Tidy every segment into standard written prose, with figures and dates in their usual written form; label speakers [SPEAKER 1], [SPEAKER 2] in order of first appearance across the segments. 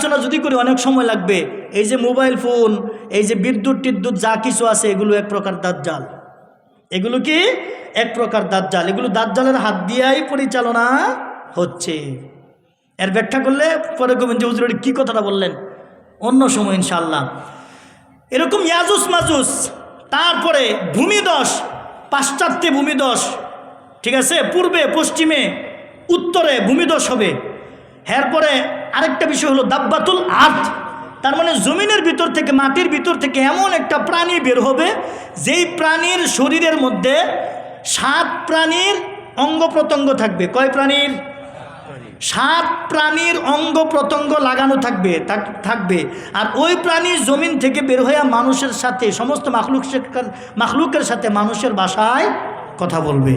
[SPEAKER 1] আলোচনা যদি করি অনেক সময় লাগবে। এই যে মোবাইল ফোন, এই যে বিদ্যুৎ টিদ্যুৎ যা কিছু আছে, এগুলো এক প্রকার দাজ্জাল। এগুলো কি এক প্রকার দাজ্জাল। এগুলো দাজ্জালের হাত দিয়েই পরিচালনা হচ্ছে। এর ব্যাখ্যা করলে পরে কবেন যে হুজুর কি কথাটা বললেন, অন্য সময় ইনশাআল্লাহ। এরকম ইয়াজুস মাজুস, তারপরে ভূমিধস, পাশ্চাত্যে ভূমিধস, ঠিক আছে, পূর্বে পশ্চিমে উত্তরে ভূমিধস হবে। এরপরে আরেকটা বিষয় হলো দাব্বাতুল আর্থ, তার মানে জমিনের ভিতর থেকে, মাটির ভিতর থেকে এমন একটা প্রাণী বের হবে যেই প্রাণীর শরীরের মধ্যে 7 প্রাণীর অঙ্গ প্রত্যঙ্গ থাকবে। কয় প্রাণীর? 7 প্রাণীর অঙ্গ প্রত্যঙ্গ লাগানো থাকবে। আর ওই প্রাণী জমিন থেকে বের হয়ে মানুষের সাথে, সমস্ত মাখলুকের সাথে মানুষের ভাষায় কথা বলবে।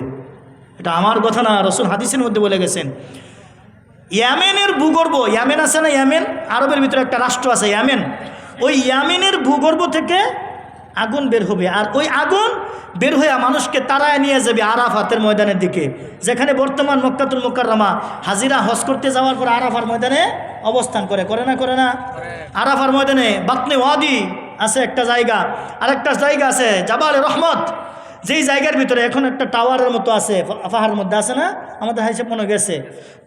[SPEAKER 1] এটা আমার কথা না, রাসূল হাদিসের মধ্যে বলে গেছেন। ইয়ামেনের ভূগর্ভ, ইয়ামেন আছে না, ইয়ামেন আরবের ভিতরে একটা রাষ্ট্র আছে ইয়ামেন, ওই ইয়ামেনের ভূগর্ভ থেকে আগুন বের হবে। আর ওই আগুন বের হয়ে মানুষকে তাড়ায় নিয়ে যাবে আরাফাতের ময়দানের দিকে, যেখানে বর্তমান মক্কাতুল মুকাররমা হাজিরা হজ করতে যাওয়ার পর আরাফার ময়দানে অবস্থান করে না? আরাফার ময়দানে বাতনে ওয়াদি আছে একটা জায়গা, আর একটা জায়গা আছে জাবালে রহমত, যেই জায়গার ভিতরে এখন একটা টাওয়ারের মতো আছে, পাহাড়ের মধ্যে আছে না, আমাদের হাইসে মনে গেছে।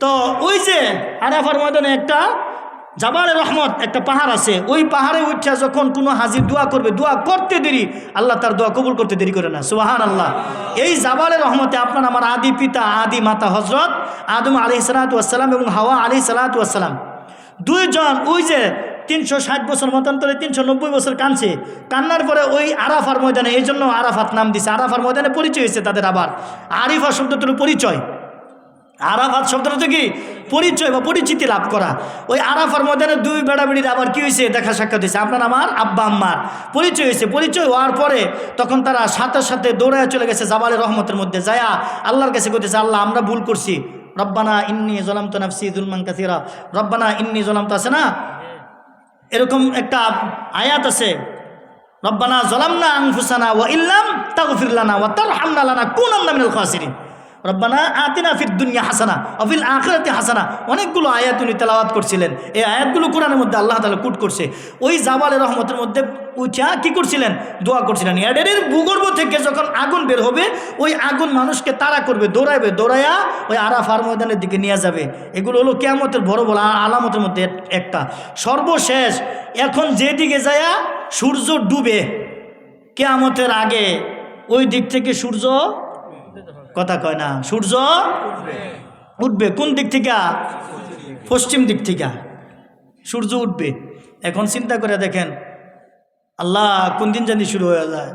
[SPEAKER 1] তো ওই যে আরাফার ময়দানে একটা জাবালে রহমত একটা পাহাড় আছে, ওই পাহাড়ে উঠা যখন কোনো হাজির দোয়া করবে, দোয়া করতে দেরি, আল্লাহ তার দোয়া কবুল করতে দেরি করে না। সুবহানাল্লাহ। এই জাবালে রহমতে আপনার আমার আদি পিতা, আদি মাতা হজরত আদম আলাইহিস সালাতু ওয়াস সালাম এবং হাওয়া আলাইহিস সালাতু ওয়াস সালাম, দুইজন ওই যে 360 বছর মতান্তরে 390 বছর কাঁদছে, কান্নার পরে ওই আরাফার ময়দানে, এই জন্য আরাফাত নাম দিছে। আরাফার ময়দানে পরিচয় হয়েছে তাদের। আবার আরিফা শব্দটির পরিচয়, আরাফাত শব্দটা কি পরিচয় বা পরিচিতি লাভ করা। ওই আরাফার ময়দানে 2 বেড়াবেড়ির আবার কি হয়েছে, দেখা সাক্ষাৎ হয়েছে, আপনার আমার আব্বা আম্মার পরিচয় হয়েছে। পরিচয় হওয়ার পরে তখন তারা সাথে সাথে দৌড়ায় চলে গেছে জাবালে রহমতের মধ্যে, যায়া আল্লাহর কাছে কইতেছে, আল্লাহ আমরা ভুল করছি, রব্বানা ইন্নী যালামতু নাফসি যুলমান কাসীরা, রব্বানা ইন্নী যালামতু, আছে না এরকম একটা আয়াত আছে, রব্বানা যালামনা আনফুসানা ওয়া ইল্লাম তাগফির লানা ওয়া তারহামনা লানাকুনান্না মিনাল খাসিরিন, রব্বানা আতিনা ফিদ দুনিয়া হাসানা ওয়া ফিল আখিরাতি হাসানা। অনেকগুলো আয়াত উনি তেলাওয়াত করছিলেন। এই আয়াতগুলো কোরআনের মধ্যে আল্লাহ তাআলা কোট করছে। ওই জাবালে রহমতের মধ্যে উঠা কি করছিলেন, দোয়া করছিলেন। এডের ভূগর্ভ থেকে যখন আগুন বের হবে, ওই আগুন মানুষকে তাড়া করবে, দৌড়াইয়া ওই আরাফার ময়দানের দিকে নিয়ে যাবে। এগুলো হলো কিয়ামতের বড় বড় আলামতের মধ্যে একটা। সর্বশেষ এখন যেদিকে যায় সূর্য ডুবে, কিয়ামতের আগে ওই দিক থেকে সূর্য, কথা কয় না, সূর্য উঠবে। কোন দিক থেকে? পশ্চিম দিক থেকে সূর্য উঠবে। এখন চিন্তা করে দেখেন, আল্লাহ কোন দিন জানি শুরু হয়ে যায়।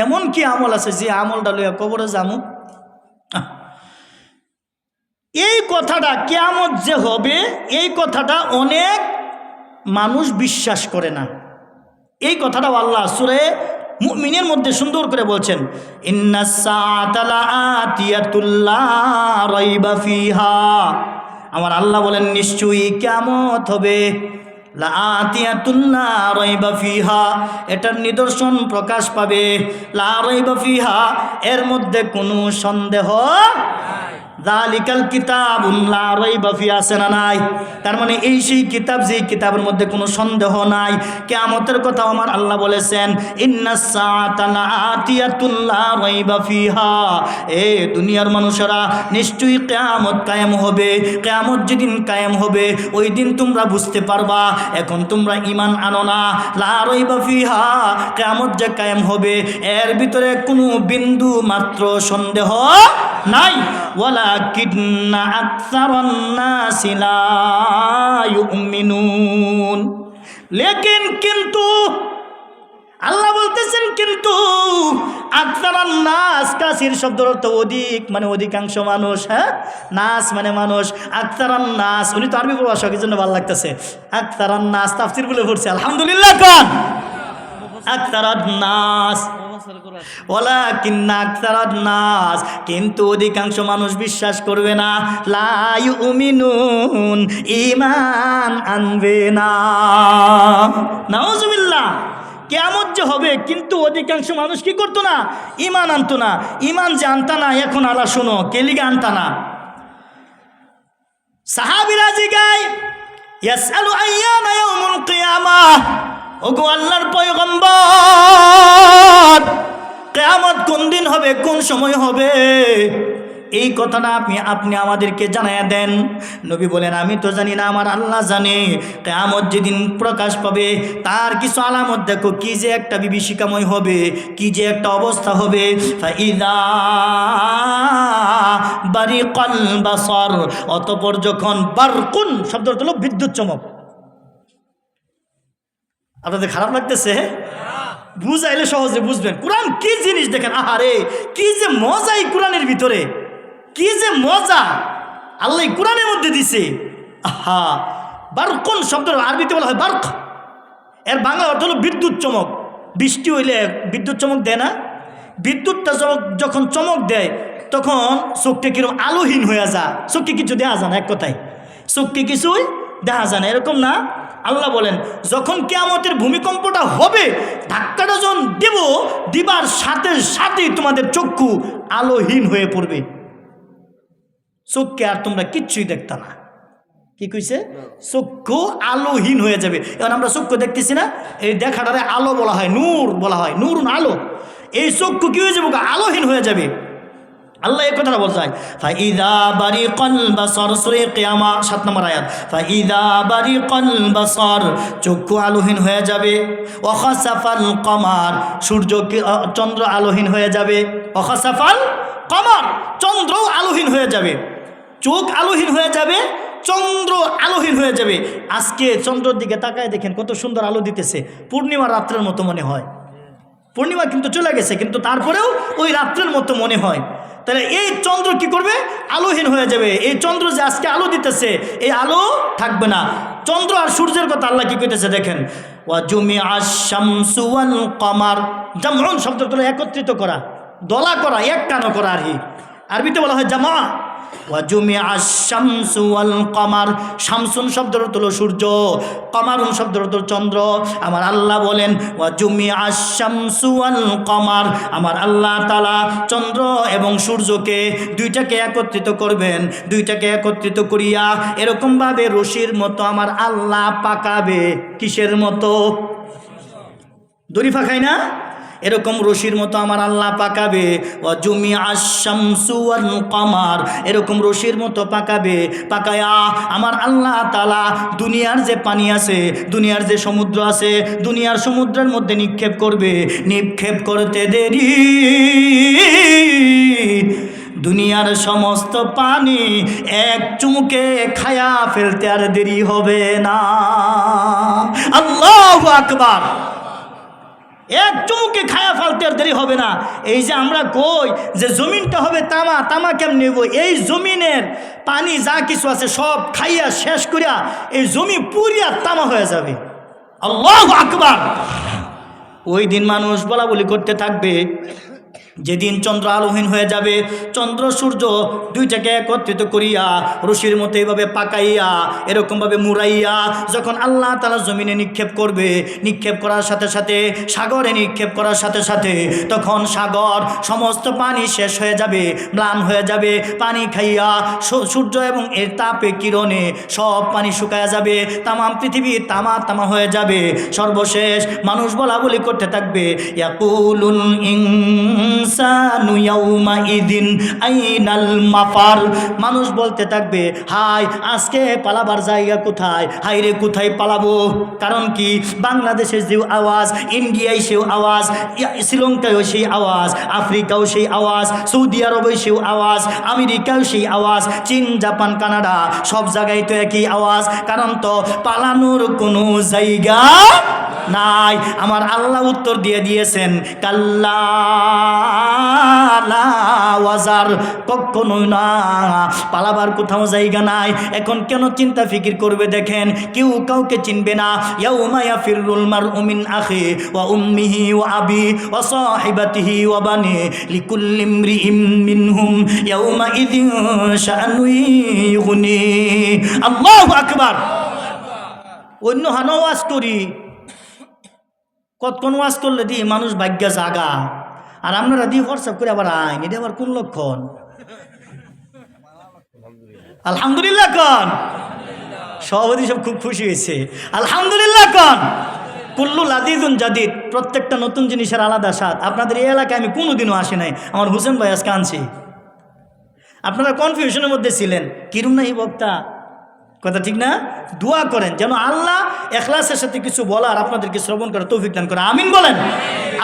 [SPEAKER 1] এমন কি আমল আছে যে আমলটা লইয়া কবরে যামু? এই কথাটা কিয়ামত যে হবে, এই কথাটা অনেক মানুষ বিশ্বাস করে না। এই কথাটাও আল্লাহ সূরা মুমিনের মধ্যে সুন্দর করে বলছেন, ইন্নাস সাআতা লাআতিয়াতুল লা রাইবা ফিহা। আমার আল্লাহ বলেন নিশ্চয়ই কিয়ামত হবে, লাআতিয়াতুল লা রাইবা ফিহা, এটার নিদর্শন প্রকাশ পাবে, লা রাইবা ফিহা, এর মধ্যে কোনো সন্দেহ যালিকাল কিতাবুন লা রাইবা ফিহি, আছে না নাই? তার মানে এই সেই কিতাব, যেই কিতাবের মধ্যে কোনো সন্দেহ নাই। কিয়ামতের কথা আমার আল্লাহ বলেছেন, ইন্নাস সাআতা লাআতিয়াতুন লা রাইবা ফিহা। এ দুনিয়ার মানুষেরা, নিশ্চয়ই কিয়ামত কায়েম হবে। কিয়ামত যেদিন কায়েম হবে, ওই দিন তোমরা বুঝতে পারবা। এখন তোমরা ঈমান আনো না, লা রাইবা ফিহা, কিয়ামত যে কায়েম হবে এর ভিতরে কোনো বিন্দু মাত্র সন্দেহ নাই। ওয়ালাকিন্না আকসারান নাসি লা ইউমিনুন, লেকিন কিন্তু আল্লাহ বলতেছেন কিন্তু আকসারান নাস, কাসির শব্দের অর্থ অধিক, মানে অধিকাংশ মানুষ। হ্যাঁ, নাস মানে মানুষ, আকসারান নাস, উনি তো আরবি প্রভাষক, এই জন্য ভালো লাগতেছে। আকসারান নাস তাফসীর বলে পড়ছে, আলহামদুলিল্লাহ। কোন আকসারান নাস, ওয়ালাকিন্না আকসারান নাস, কিন্তু অধিকাংশ মানুষ বিশ্বাস করবে না। লা ইউমিনুন, ঈমান আনবে না। নাউজুবিল্লাহ। কিয়ামত যে হবে, কিন্তু অধিকাংশ মানুষ কি করতো না? ঈমান আনতো না। ঈমান যে আনতা না, এখন আলা শোনো কেলিগে আনতা না। সাহাবীরা জিগায়, ইয়াসআলু আইয়ানা কিয়ামা, ওগো আল্লাহর পয়গম্বর, কিয়ামত কোন দিন হবে, কোন সময় হবে, এই কথাটা আপনি আমাদেরকে জানায়া দেন। নবী বলেন, আমি তো জানি না, আমার আল্লাহ জানে। কিয়ামত যেদিন প্রকাশ পাবে তার কিছু আলামত দেখো, কি যে একটা বিভীষিকাময় হবে, কি যে একটা অবস্থা হবে। ফাইদা বারিকাল বাসর, অতঃপর যখন বারকুন শব্দ হলো বিদ্যুৎ চমক। আপনাদের খারাপ লাগতেছে? বুঝাইলে সহজে বুঝবেন কোরআন কি জিনিস। দেখেন, আহারে কি যে মজা এই কোরআনের ভিতরে, কি যে মজা আল্লাহ কোরআনের মধ্যে দিছে। আহা, বারকুন শব্দ আরবিতে বলা হয় বারক, এর বাংলা অর্থ হলো বিদ্যুৎ চমক। বৃষ্টি হইলে বিদ্যুৎ চমক দেয় না? বিদ্যুৎটা যখন চমক দেয় তখন চোখটা কিরকম আলোহীন হয়ে যায়, চোখকে কিছু দেখা যায় না, এক কথায় চোখকে কিছুই দেখা যায় না, এরকম না? আল্লাহ বলেন, যখন কিয়ামতের ভূমিকম্পটা হবে, ধাক্কাটা যখন দিবার সাথে সাথেই তোমাদের চক্ষু আলোহীন হয়ে পড়বে, চোখকে আর তোমরা কিচ্ছুই দেখতা না। কি কইছে? চক্ষু আলোহীন হয়ে যাবে। এখন আমরা চক্ষু দেখতেছি না, এই দেখাটারে আলো বলা হয়, নূর বলা হয়, নূর আলো। এই চক্ষু কি হয়ে যাবে? আলোহীন হয়ে যাবে। আল্লাহ এই কথাটা বলছে, ফাইদা বারিকাল বাসর, সূরা কিয়ামা 7 নম্বর আয়াত। ফাইদা বারিকাল বাসর, চক্ষু আলোহীন হয়ে যাবে। ওয়া খাসাফাল কমার, সূর্য চন্দ্র আলোহীন হয়ে যাবে। ওয়া খাসাফাল কমার, চন্দ্রও আলোহীন হয়ে যাবে। চোখ আলোহীন হয়ে যাবে, চন্দ্র আলোহীন হয়ে যাবে। আজকে চন্দ্রের দিকে তাকায় দেখেন কত সুন্দর আলো দিতেছে, পূর্ণিমা রাত্রের মতো মনে হয়। পূর্ণিমা কিন্তু চলে গেছে, কিন্তু তারপরেও ওই রাত্রের মতো মনে হয়। তাহলে এই চন্দ্র কি করবে? আলোহীন হয়ে যাবে। এই চন্দ্র যে আজকে আলো দিতেছে, এই আলো থাকবে না। চন্দ্র আর সূর্যের কথা আল্লাহ কি কইতেছে দেখেন, ওয়া জুমিআশ শামসু ওয়াল কমার, জামউন শব্দ হলো একত্রিত করা, দলা করা, একটানো করা। আর আরবিতে বলা হয় জামা। ওয়া জুমিআশ শামসু ওয়াল কমার, শামসুন শব্দের অর্থ হলো সূর্য, কমারুন শব্দের অর্থ চন্দ্র। আমার আল্লাহ বলেন, ওয়া জুমিআশ শামসু ওয়াল কমার, আমার আল্লাহ তাআলা চন্দ্র এবং সূর্যকে দুইটাকে একত্রিত করবেন। দুইটাকে একত্রিত করিয়া এরকমভাবে রশির মতো আমার আল্লাহ পাকাবে। কিসের মতো? দড়ি পাকায় না, এরকম রশির মতো আমার আল্লাহ পাকাবে। ওয়া জুমিআশ শামসু ওয়াল কমার, এরকম রশির মতো পাকাবে। পাকায়া আমার আল্লাহ তাআলা দুনিয়ার যে পানি আছে, দুনিয়ার যে সমুদ্র আছে, দুনিয়ার সমুদ্রের মধ্যে নিক্ষেপ করবে। নিক্ষেপ করতে দেরি দুনিয়ার সমস্ত পানি এক চুমুকে খায়া ফেলতে আর দেরি হবে না। আল্লাহু আকবার। এক চুমুকে খায়া ফেলতে আর দেরি হবে না। এই যে আমরা কই যে জমিনটা হবে তামা, তামা কেমন নেব? এই জমিনের পানি যা কিছু আছে সব খাইয়া শেষ করিয়া এই জমি পুরিয়া তামা হয়ে যাবে। আল্লাহু আকবার। ওই দিন মানুষ বলা বলি করতে থাকবে, যেদিন চন্দ্র আলোহীন হয়ে যাবে, চন্দ্র সূর্য দুইটাকে একত্রিত করিয়া রশির মতো এইভাবে পাকাইয়া এরকমভাবে মুড়াইয়া যখন আল্লাহ তাআলা জমিনে নিক্ষেপ করবে, নিক্ষেপ করার সাথে সাথে, সাগরে নিক্ষেপ করার সাথে সাথে, তখন সাগর সমস্ত পানি শেষ হয়ে যাবে, ম্লান হয়ে যাবে। পানি খাইয়া সূর্য এবং এর তাপে কিরণে সব পানি শুকায়া যাবে, তামাম পৃথিবী তামা তামা হয়ে যাবে। সর্বশেষ মানুষ বলা বলি করতে থাকবে, ইয়াকুলুল ইনসানু ইয়াউমাইদিন আইনাল মাফার। মানুষ বলতে থাকবে, হাই আজকে পালাবার জায়গা কোথায়? হাই রে কোথায় পালাবো? কারণ কি, বাংলাদেশের যে আওয়াজ, ইন্ডিয়ায় সেও আওয়াজ, শ্রীলঙ্কায়ও সেই আওয়াজ, আফ্রিকাও সেই আওয়াজ, সৌদি আরবে সেও আওয়াজ, আমেরিকাও সেই আওয়াজ, চীন জাপান কানাডা সব জায়গায় তো একই আওয়াজ। কারণ তো পালানোর কোনো জায়গা নাই। আমার আল্লাহ উত্তর দিয়ে দিয়েছেন, কাল্লা লা ওয়াজার, কখনো না, পালাবার কোথাও জায়গা নাই। এখন কেন চিন্তা ফিকির করবে? দেখেন কেউ কাউকে চিনবে না। ইয়াউমা ইয়াফিরুল মারউ মিন আখি ওয়া উম্মিহি ওয়া আবি ওয়া সাহিবাতিহি ওয়া বানি লিকুল্লি ইমরিইম মিনহুম ইয়াউমা ইযিন শাআনু ইউগনি। আল্লাহু আকবার। অন্য হানো ওয়াজ করি, কতক্ষণ ওয়াজ করলে দি মানুষ ভাগ্য জাগা, আর আপনারা দিয়ে হোয়াটসঅ্যাপ করে আবার আইন, এটা আবার কোন লক্ষণ? আলহামদুলিল্লাহ কন। সভাপতি সব খুব খুশি হয়েছে, আলহামদুলিল্লাহ। কন কুল্লু লাদিদুন জাদিদ, প্রত্যেকটা নতুন জিনিসের আলাদা স্বাদ। আপনাদের এই এলাকায় আমি কোনোদিনও আসি নাই, আমার হুসেন ভাই আজকে আনছি। আপনারা কনফিউশনের মধ্যে ছিলেন, কিরম না এই বক্তা, কথা ঠিক না? দোয়া করেন যেন আল্লাহ ইখলাসের সাথে কিছু বলার আপনাদেরকে শ্রবণ করার তৌফিক দান করে, আমিন বলেন।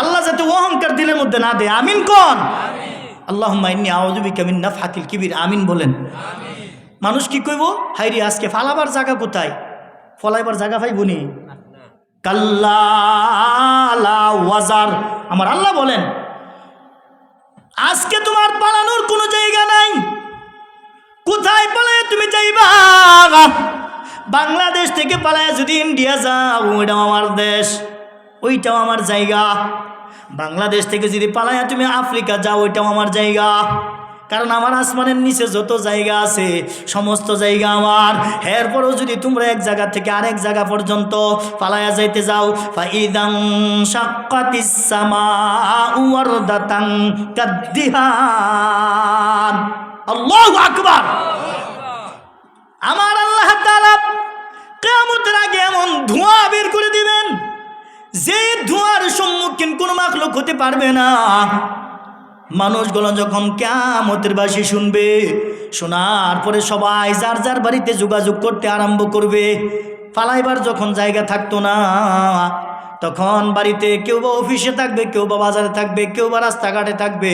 [SPEAKER 1] আল্লাহ যাতে অহংকার দিলের মধ্যে না দেয়, আমিন কোন। আল্লাহুম্মা ইন্নী আউযু বিকা মিন নাফহাতিল কিবির, আমিন বলেন। মানুষ কি কইব, হাইরি আজকে ফালাবার জায়গা কোথায়, ফলাইবার জায়গা পাইবনি। কাল্লা লা ওয়াজার, আমার আল্লাহ বলেন আজকে তোমার পালানোর কোনো জায়গা নাই। কোথায় পালায় তুমি যাইবা? বাংলাদেশ থেকে পালায় যদি ইন্ডিয়া যাও, ওইটাও আমার দেশ, ওইটাও আমার জায়গা। বাংলাদেশ থেকে যদি পালায় তুমি আফ্রিকা যাও, ওইটাও আমার জায়গা। কারণ আমার আসমানের নিচে যত জায়গা আছে সমস্ত জায়গা আমার। এরপরও যদি তোমরা এক জায়গা থেকে আরেক জায়গা পর্যন্ত পালায়া যাইতে যাও, ফাইদাং শাক্কাতিস সামাউ ওয়ারদাতান কাদ্দিহান, আল্লাহু আকবার। আমার আল্লাহ তাআলা কিয়ামতের আগে এমন ধোঁয়া বের করে দিবেন যে ধোঁয়ার সম্মুখীন কোনো মাখলুক হতে পারবে না। মানুষগুলো যখন কিয়ামতের বাঁশি শুনবে, শোনার পরে সবাই যার যার বাড়িতে যোগাযোগ করতে আরম্ভ করবে। পালাইবার যখন জায়গা থাকতো না, তখন বাড়িতে কেউ বা অফিসে থাকবে, কেউ বা বাজারে থাকবে, কেউ বা রাস্তাঘাটে থাকবে,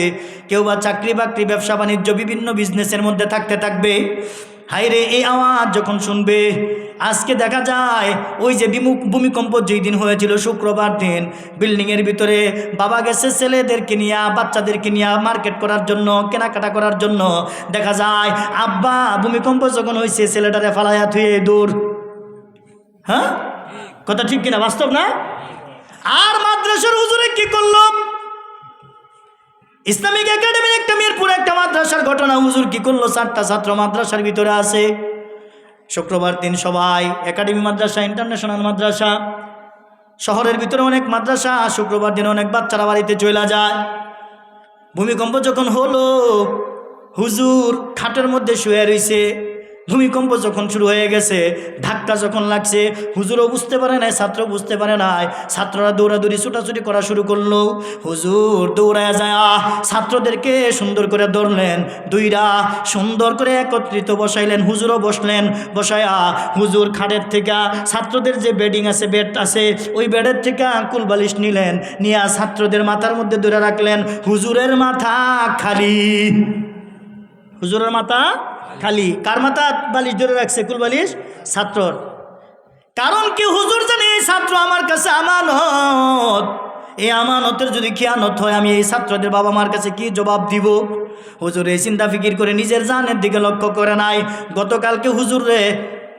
[SPEAKER 1] কেউ বা চাকরি বাকরি ব্যবসা বাণিজ্য বিভিন্ন বিজনেসের মধ্যে থাকবে। হাইরে এই আওয়াজ যখন শুনবে, আজকে দেখা যায় ওই যে ভূমিকম্প যেই দিন হয়েছিল শুক্রবার দিন, বিল্ডিংয়ের ভিতরে বাবা গেছে ছেলেদেরকে নিয়ে, বাচ্চাদেরকে নিয়ে মার্কেট করার জন্য, কেনাকাটা করার জন্য। দেখা যায় আব্বা ভূমিকম্প যখন হয়েছে ছেলেটারে ফালাইয়া থুয়ে দূর। হ্যাঁ, কথা ঠিক কিনা, বাস্তব না? আর মাদ্রাসার হুজুরে কি করলো? ইসলামিক একাডেমির একটা মিরপুর একটা মাদ্রাসার ঘটনা। হুজুর কি করলো, 4টা ছাত্র মাদ্রাসার ভিতরে আছে। শুক্রবার দিন সবাই, একাডেমি মাদ্রাসা, ইন্টারন্যাশনাল মাদ্রাসা, শহরের ভিতরে অনেক মাদ্রাসা, শুক্রবার দিন অনেক বাচ্চারা বাড়িতে চলে যায়। ভূমিকম্প যখন হলো, হুজুর খাটের মধ্যে শুয়ে রয়েছে। ভূমিকম্প যখন শুরু হয়ে গেছে, ধাক্কা যখন লাগছে, হুজুরও বুঝতে পারে নাই, ছাত্র বুঝতে পারে নাই। ছাত্ররা দৌড়াদৌড়ি ছুটাছুটি করা শুরু করলো। হুজুর দৌড়ায় যায় ছাত্রদেরকে সুন্দর করে ধরলেন, দুইরা সুন্দর করে একত্রিত বসাইলেন। হুজুরও বসলেন, বসায়া হুজুর খাটের থেকে ছাত্রদের যে বেডিং আছে, বেড আছে, ওই বেডের থেকে আঙ্কুল বালিশ নিলেন, নিয়ে ছাত্রদের মাথার মধ্যে ধরে রাখলেন। হুজুরের মাথা খালি, হুজুরের মাথা খালি। কার মাথা বালিশ ধরে রাখছে? কুল বালিশ ছাত্রর। কারণ কি, হুজুর জানে এই ছাত্র আমার কাছে আমানত, এই আমানতের যদি খেয়ানত হয় আমি এই ছাত্রদের বাবা মার কাছে কি জবাব দিব? হুজুর এই চিন্তা ফিকির করে নিজের জানের দিকে লক্ষ্য করে নাই। গতকালকে হুজুরে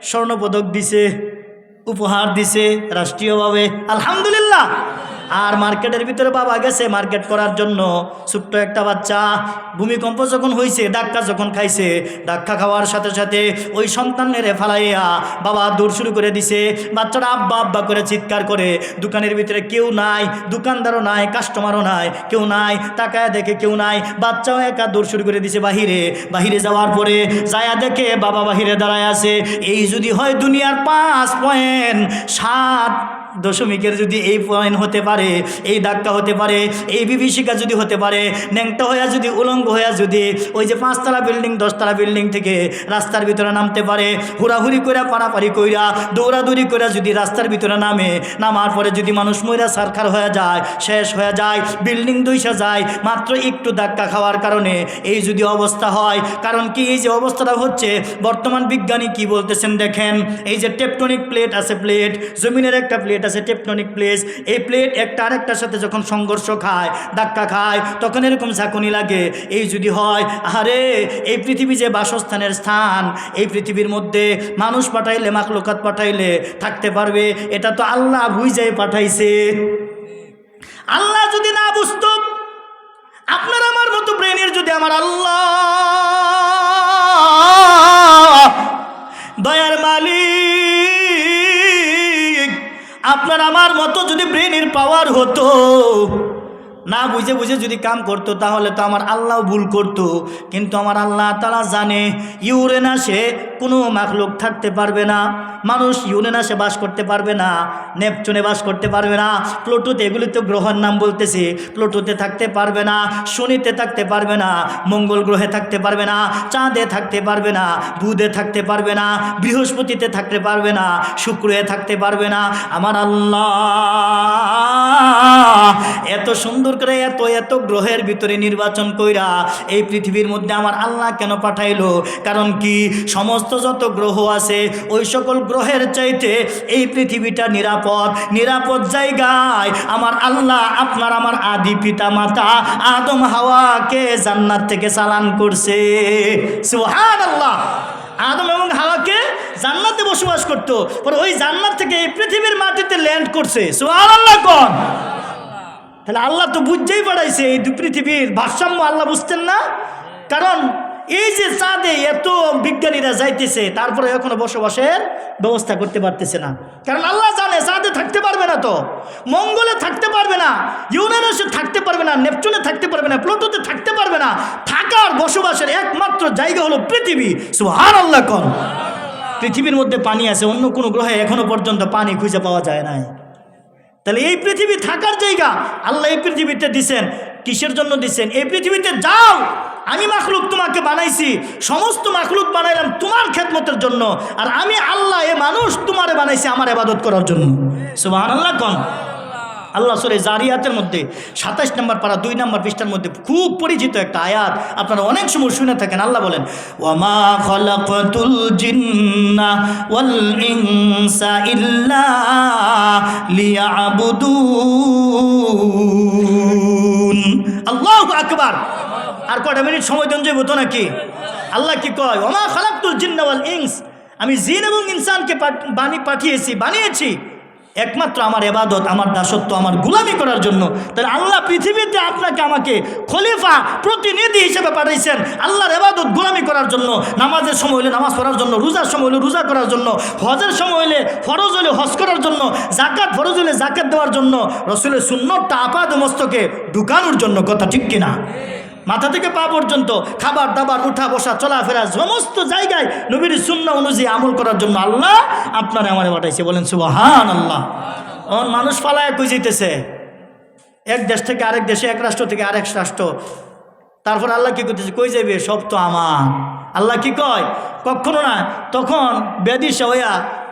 [SPEAKER 1] স্বর্ণপদক দিছে, উপহার দিছে রাষ্ট্রীয়ভাবে, আলহামদুলিল্লাহ। আর মার্কেটের ভিতরে বাবা গেছে মার্কেট করার জন্য। ছোট্ট একটা বাচ্চা ভূমিকম্প যখন হয়েছে, ধাক্কা যখন খাইছে, ধাক্কা খাওয়ার সাথে সাথে ওই সন্তানের ফালাইয়া বাবা দৌড় শুরু করে দিছে। বাচ্চারা আব্বা আব্বা করে চিৎকার করে। দোকানের ভিতরে কেউ নাই, দোকানদারও নাই, কাস্টমারও নাই, কেউ নাই। তাকায় দেখে কেউ নাই, বাচ্চাও একা দৌড় শুরু করে দিছে বাহিরে যাওয়ার পরে যায়া দেখে বাবা বাহিরে দাঁড়ায় আছে। এই যদি হয় দুনিয়ার 5.7 যদি এই পয়েন্ট হতে পারে, এই ধাক্কা হতে পারে, এই বিভীষিকা যদি হতে পারে, ন্যাংটা হইয়া যদি, উলঙ্গ হইয়া যদি ওই যে 5তলা বিল্ডিং 10তলা বিল্ডিং থেকে রাস্তার ভিতরে নামতে পারে, হুড়াহুড়ি কইরা পারাপারি কইরা দৌড়াদৌড়ি কইরা যদি রাস্তার ভিতরে নামার পরে যদি মানুষ মইরা সারখার হয়ে যায়, শেষ হয়ে যায়, বিল্ডিং দুইসা যায় মাত্র একটু ধাক্কা খাওয়ার কারণে, এই যদি অবস্থা হয়। কারণ কি, এই যে অবস্থাটা হচ্ছে, বর্তমান বিজ্ঞানী কি বলতেছেন দেখেন। এই যে টেকটনিক প্লেট আছে, প্লেট, জমিনের একটা প্লেট আছে টেকটনিক প্লেট, এই প্লেট একটা আরেকটার সাথে যখন সংঘর্ষ খায়, ধাক্কা খায়, তখন এরকম ঝাঁকুনি লাগে। এই যদি হয়, আরে এই পৃথিবী যে বাসস্থানের স্থান, এই পৃথিবীর মধ্যে মানুষ পাঠাইলে, মাখলুকাত পাঠাইলে থাকতে পারবে, এটা তো আল্লাহ বুঝাই পাঠাইছে। আল্লাহ যদি না বুঝত, আপনার আমার মতো ব্রেনের যদি আমার আল্লাহ দয়ার মালিক আপনার আমার মতো যদি ব্রেনের পাওয়ার হতো, না বুঝে বুঝে যদি কাম করতো, তাহলে তো আমার আল্লাহ ভুল করতো। কিন্তু আমার আল্লাহ তাআলা জানে ইউরেনাসে কোনো মাখলুক থাকতে পারবে না, মানুষ ইউরেনাসে বাস করতে পারবে না, নেপচুনে বাস করতে পারবে না, প্লুটোতে, এগুলি তো গ্রহের নাম বলতেছি, প্লুটোতে থাকতে পারবে না, শনিতে থাকতে পারবে না, মঙ্গল গ্রহে থাকতে পারবে না, চাঁদে থাকতে পারবে না, বুধে থাকতে পারবে না, বৃহস্পতিতে থাকতে পারবে না, শুক্রে থাকতে পারবে না। আমার আল্লাহ এত সুন্দর করে এত এত গ্রহের ভিতরে নির্বাচন কইরা এই পৃথিবীর মধ্যে আমার আল্লাহ কেন পাঠাইলো? কারণ কি, সমস্ত যত গ্রহ আছে ওই সকল গ্রহের চাইতে এই পৃথিবীটা নিরাপদ জায়গায় আমার আল্লাহ আপনার আমার আদি পিতা মাতা আদম হাওয়াকে জান্নাত থেকে চালান করছে। সুবহানাল্লাহ। আদম এবং হাওয়াকে জান্নাতে বসবাস করতো, পরে ওই জান্নাত থেকে এই পৃথিবীর মাটিতে ল্যান্ড করছে। সুবহানাল্লাহ কোন? তাহলে আল্লাহ তো বুঝতেই পারাইছে এই দু পৃথিবীর ভারসাম্য আল্লাহ বুঝতেন না? কারণ এই যে চাঁদে এত বিজ্ঞানীরা যাইতেছে, তারপরে এখনো বসবাসের ব্যবস্থা করতে পারতেছে না। কারণ আল্লাহ জানে চাঁদে থাকতে পারবে না, তো মঙ্গলে থাকতে পারবে না, ইউরেনাসে থাকতে পারবে না, নেপচুনে থাকতে পারবে না, প্লুটোতে থাকতে পারবে না। থাকার বসবাসের একমাত্র জায়গা হলো পৃথিবী। সুবহানাল্লাহ কোন? পৃথিবীর মধ্যে পানি আছে, অন্য কোনো গ্রহে এখনো পর্যন্ত পানি খুঁজে পাওয়া যায় নাই। তাহলে এই পৃথিবী থাকার জায়গা আল্লাহ এই পৃথিবীতে দিছেন। কিসের জন্য দিছেন? এই পৃথিবীতে যাও, আমি মাখলুক তোমাকে বানাইছি, সমস্ত মাখলুক বানাইলাম তোমার খেদমতের জন্য, আর আমি আল্লাহ এ মানুষ তোমারে বানাইছি আমার ইবাদত করার জন্য। সুবহানাল্লাহ কোন? আল্লাহ সূরা জারিয়াতের মধ্যে 27 নম্বর পারা 2 নম্বর পৃষ্ঠার মধ্যে খুব পরিচিত একটা আয়াত, আপনারা অনেক সময় শুনে থাকেন। আল্লাহ বলেন, ওয়ামা খালাকাতুল জিন্না ওয়াল ইনসা ইল্লা লিয়াবুদুন। আল্লাহু আকবার। আর কয়টা মিনিট সময় দেন যাইব তো নাকি? আল্লাহ কি কয়? ওয়ামা খালাকাতুল জিন্না ওয়াল ইনস, আমি জিন এবং ইনসানকে বানিয়েছি একমাত্র আমার ইবাদত, আমার দাসত্ব, আমার গোলামি করার জন্য। তাহলে আল্লাহ পৃথিবীতে আপনাকে আমাকে খলিফা প্রতিনিধি হিসেবে পাঠাইছেন আল্লাহর ইবাদত গোলামি করার জন্য। নামাজের সময় হলে নামাজ পড়ার জন্য, রোজার সময় হলে রোজা করার জন্য, হজের সময় হলে ফরজ হলে হজ করার জন্য, জাকাত ফরজ হলে জাকাত দেওয়ার জন্য, রসুলের সুন্নতটা আপাদ মস্তকে ঢুকানোর জন্য। কথা ঠিক কিনা? মাথা থেকে পা পর্যন্ত খাবার দাবার, উঠা বসা, চলাফেরা, সমস্ত জায়গায় নবীর সুন্নাহ অনুযায়ী আমল করার জন্য আল্লাহ আপনারা আমারে পাঠাইছে। বলেন সুবহানাল্লাহ। মানুষ পালায় কই যেতেছে এক দেশ থেকে আরেক দেশে, এক রাষ্ট্র থেকে আরেক রাষ্ট্র। তারপর আল্লাহ কি করতেছে? কই যাবে? সব তো আমার। আল্লাহ কি কয়? কখনো না। তখন বেদিশা হইয়া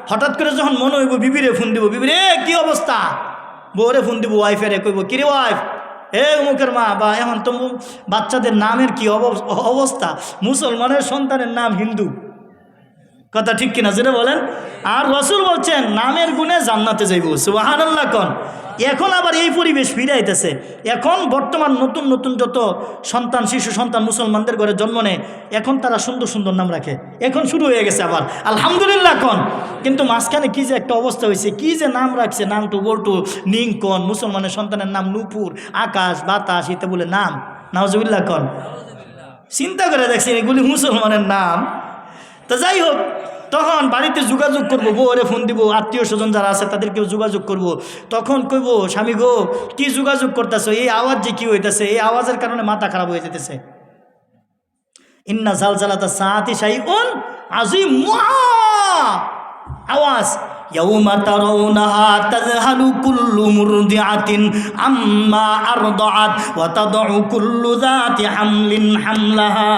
[SPEAKER 1] হঠাৎ করে যখন মনে হইব বিবিরে ফোন দিব, বিবিরে কি অবস্থা, বউরে ফোন দিব, ওয়াইফেরে কইব, কিরে ওয়াইফ, মুখের মা, বা এখন তো বাচ্চাদের নামের কি অবস্থা, মুসলমানের সন্তানের নাম হিন্দু। কথা ঠিক কিনা? যেটা বলেন। আর রাসূল বলছেন নামের গুণে জান্নাতে যাইব। সুবহানাল্লাহ কোন? এখন আবার এই পরিবেশ ফিরে আইতেছে। এখন বর্তমান নতুন নতুন যত সন্তান, শিশু সন্তান মুসলমানদের ঘরে জন্ম নেয়, এখন তারা সুন্দর সুন্দর নাম রাখে। এখন শুরু হয়ে গেছে আবার, আলহামদুলিল্লাহ কোন। কিন্তু মাঝখানে কি যে একটা অবস্থা হয়েছে, কি যে নাম রাখছে, নামটু বল্টু নিংকন, মুসলমানের সন্তানের নাম নূপুর, আকাশ, বাতাস, এতে বলে নাম। নাউজুবিল্লাহ কোন। চিন্তা করে দেখছি এগুলি মুসলমানের নাম। তো যাই হোক, তখন বাড়িতে যোগাযোগ করবো, বউরে ফোন দিব, আত্মীয় স্বজন যারা আছে তাদেরকেও যোগাযোগ করব। তখন কইব, স্বামী গো কি যোগাযোগ করতেছো, এই আওয়াজ যে কি হইতেছে, এই আওয়াজের কারণে মাথা খারাপ হয়ে যেতেছে। ইন্না জালজালাতা সাআতি শাইউন আযীম, আওয়াজ। ইয়াউমা তারাউনাহা তাযহালু কুল্লু মুরদিআতিন আম্মা আরদাআত ওয়া তাদউ কুল্লু যাতি হামলিন হামলাহা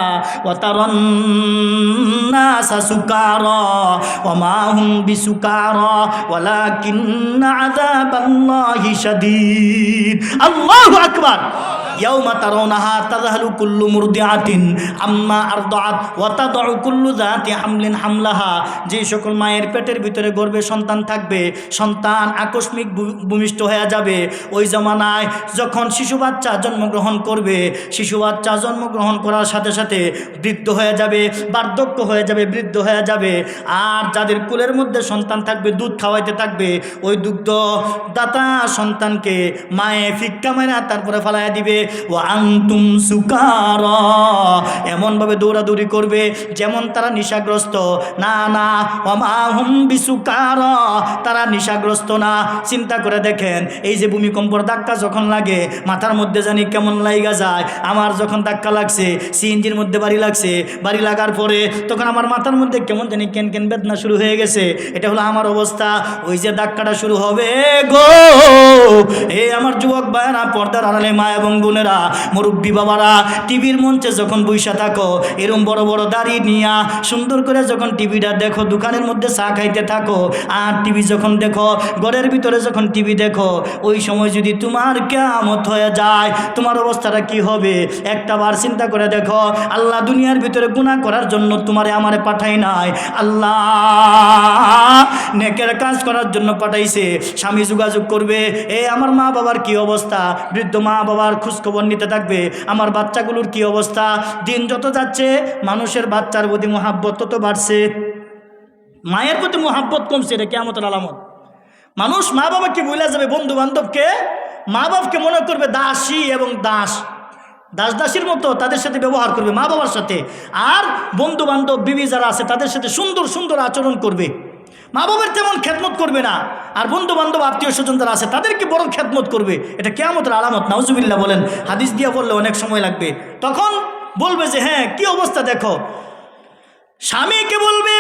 [SPEAKER 1] ওয়া তারান নাসা সুকারা ওয়া মা হুম বিসুকারা ওয়ালাকিন্না আযাবাল্লাহি শাদীদ। আল্লাহু আকবার। ইয়াউমা তারাউনাহা তাযহালু কুল্লু মুরদিআতিন আম্মা আরদাআত ওয়া তাদউ কুল্লু যাতি হামলিন হামলাহা। যে সকল মায়ের পেটের ভিতরে গর্ভে সন্তান থাকবে, সন্তান আকস্মিক ভূমিষ্ঠ হয়ে যাবে। ওই জমানায় যখন শিশু বাচ্চা জন্মগ্রহণ করবে, শিশু বাচ্চা জন্মগ্রহণ করার সাথে সাথে বৃদ্ধ হয়ে যাবে, বার্ধক্য হয়ে যাবে, বৃদ্ধ হয়ে যাবে। আর যাদের কোলের মধ্যে সন্তান থাকবে, দুধ খাওয়াইতে থাকবে, ওই দুগ্ধ দাতা সন্তানকে মায়ে ফিক্কা মারা তারপরে ফালাইয়া দিবে। ওয়া আনতুম সুকারা, এমনভাবে দৌড়াদৌড়ি করবে যেমন তারা নেশাগ্রস্ত। না না, ওয়া মা হুম বিসুকারা, তারা নেশাগ্রস্ত না। চিন্তা করে দেখেন, এই যে ভূমিকম্পর ধাক্কা যখন লাগে মাথার মধ্যে জানি কেমন লাইগা যায়। আমার যখন ধাক্কা লাগছে, সিএনজির মধ্যে বাড়ি লাগছে, বাড়ি লাগার পরে তখন আমার মাথার মধ্যে কেমন জানি কেন কেন বেদনা শুরু হয়ে গেছে। এটা হলো আমার অবস্থা। ওই যে ধাক্কাটা শুরু হবে গো, এই আমার যুবক ভাইয়েরা, পর্দার আড়ালে মা এবং বোনেরা, মুরব্বী বাবারা, টিভির মঞ্চে যখন বইসা থাকো, এরম বড় বড় দাড়ি নিয়া সুন্দর করে যখন টিভিটা দেখো, দোকানের মধ্যে চা খাইতে থাকো, আর টিভি যখন দেখো, ঘরের ভিতরে যখন টিভি দেখো, ওই সময় যদি তোমার কিয়ামত হয়ে যায়, তোমার অবস্থাটা কি হবে? একটা বার চিন্তা করে দেখো, আল্লাহ দুনিয়ার ভিতরে গুনাহ করার জন্য তোমারে আমারে পাঠাই নাই, আল্লাহ নেকের কাজ করার জন্য পাঠাইছে। স্বামী যোগাযোগ করবে, আমার মা বাবার কি অবস্থা, বৃদ্ধ মা বাবার খোঁজখবর নিতে থাকবে, আমার বাচ্চাগুলোর কি অবস্থা। দিন যত যাচ্ছে মানুষের বাচ্চার প্রতি মহাব্বত তত বাড়ছে, মায়ের প্রতি মহাব্বত কমছে। এটা কিয়ামতের আলামত। মানুষ মা বাবাকে ভুলে যাবে, বন্ধু বান্ধবকে, মা বাবাকে মনে করবে দাসী এবং দাস দাসীর মতো তাদের সাথে ব্যবহার করবে মা বাবার সাথে। আর বন্ধু বান্ধব বিবি যারা আছে তাদের সাথে সুন্দর সুন্দর আচরণ করবে, মা বাবার তেমন খেদমত করবে না। আর বন্ধু বান্ধব আত্মীয় স্বজন যারা আছে তাদেরকে বড় খেদমত করবে। এটা কিয়ামতের আলামত। নাউজুবিল্লাহ বলেন। হাদিস দিয়া বললে অনেক সময় লাগবে। তখন বলবে যে হ্যাঁ কি অবস্থা দেখো। স্বামীকে বলবে,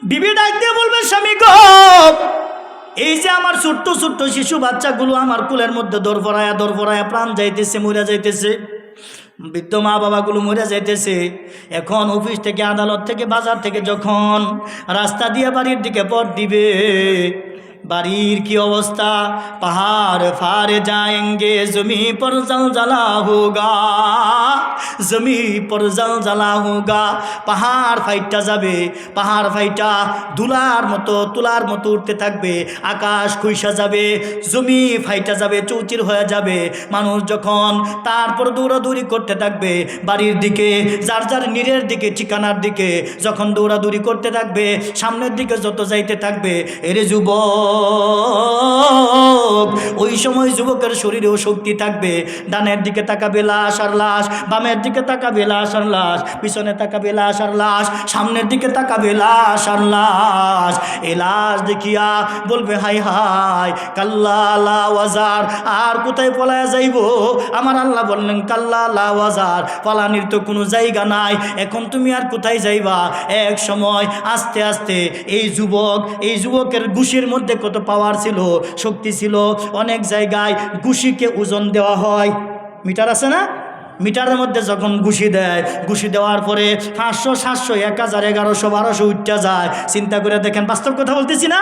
[SPEAKER 1] বিবি ডাক দিয়ে বলবে, স্বামী গো, এই যে আমার ছোট্ট ছোট্ট শিশু বাচ্চাগুলো আমার কোলের মধ্যে দরফরায়া প্রাণ যাইতেছে, মরে যাইতেছে, বৃদ্ধ মা বাবাগুলো মরে যাইতেছে। এখন অফিস থেকে, আদালত থেকে, বাজার থেকে যখন রাস্তা দিয়ে বাড়ির দিকে পথ দিবে, বাড়ির কি অবস্থা? পাহাড় ফারে যাएंगे জমি পর জলজলা হোগা, জমি পর জলজলা হোগা। পাহাড় ফাইটা যাবে, পাহাড় ফাইটা তুলার মতো উঠতে থাকবে, আকাশ খুইসা যাবে, জমি ফাইটা যাবে, চৌচির হয়ে যাবে। মানুষ যখন তারপর দৌড়াদৌড়ি করতে থাকবে বাড়ির দিকে, যার যার নীরের দিকে, ঠিকানার দিকে যখন দৌড়াদৌড়ি করতে থাকবে, সামনের দিকে যত যাইতে থাকবে, এরে যুবক, ওই সময় যুবকের শরীরেও শক্তি থাকবে। ডানের দিকে তাকাবে লাশ আর লাশ, বামের দিকে তাকাবে লাশ আর লাশ, পিছনে তাকাবে লাশ আর লাশ, সামনের দিকে তাকাবে লাশ আর লাশ। এ লাশ দেখিয়া বলবে হাই হাই কাল্লা লা ওয়াজার, আর কোথায় পলায়া যাইব? আমার আল্লাহ বললেন কাল্লা লা ওয়াজার, পালানির তো কোনো জায়গা নাই। এখন তুমি আর কোথায় যাইবা? এক সময় আস্তে আস্তে এই যুবকের ঘুষির মধ্যে কত পাওয়ার ছিল, শক্তি ছিল। অনেক জায়গায় ঘুষিকে ওজন দেওয়া হয়, মিটার আছে না, মিটারের মধ্যে যখন ঘুষি দেয়, ঘুষি দেওয়ার পরে 500, 700, 1000, 1100, 1200 উঠতে যায়। চিন্তা করে দেখেন, বাস্তব কথা বলতেছি না।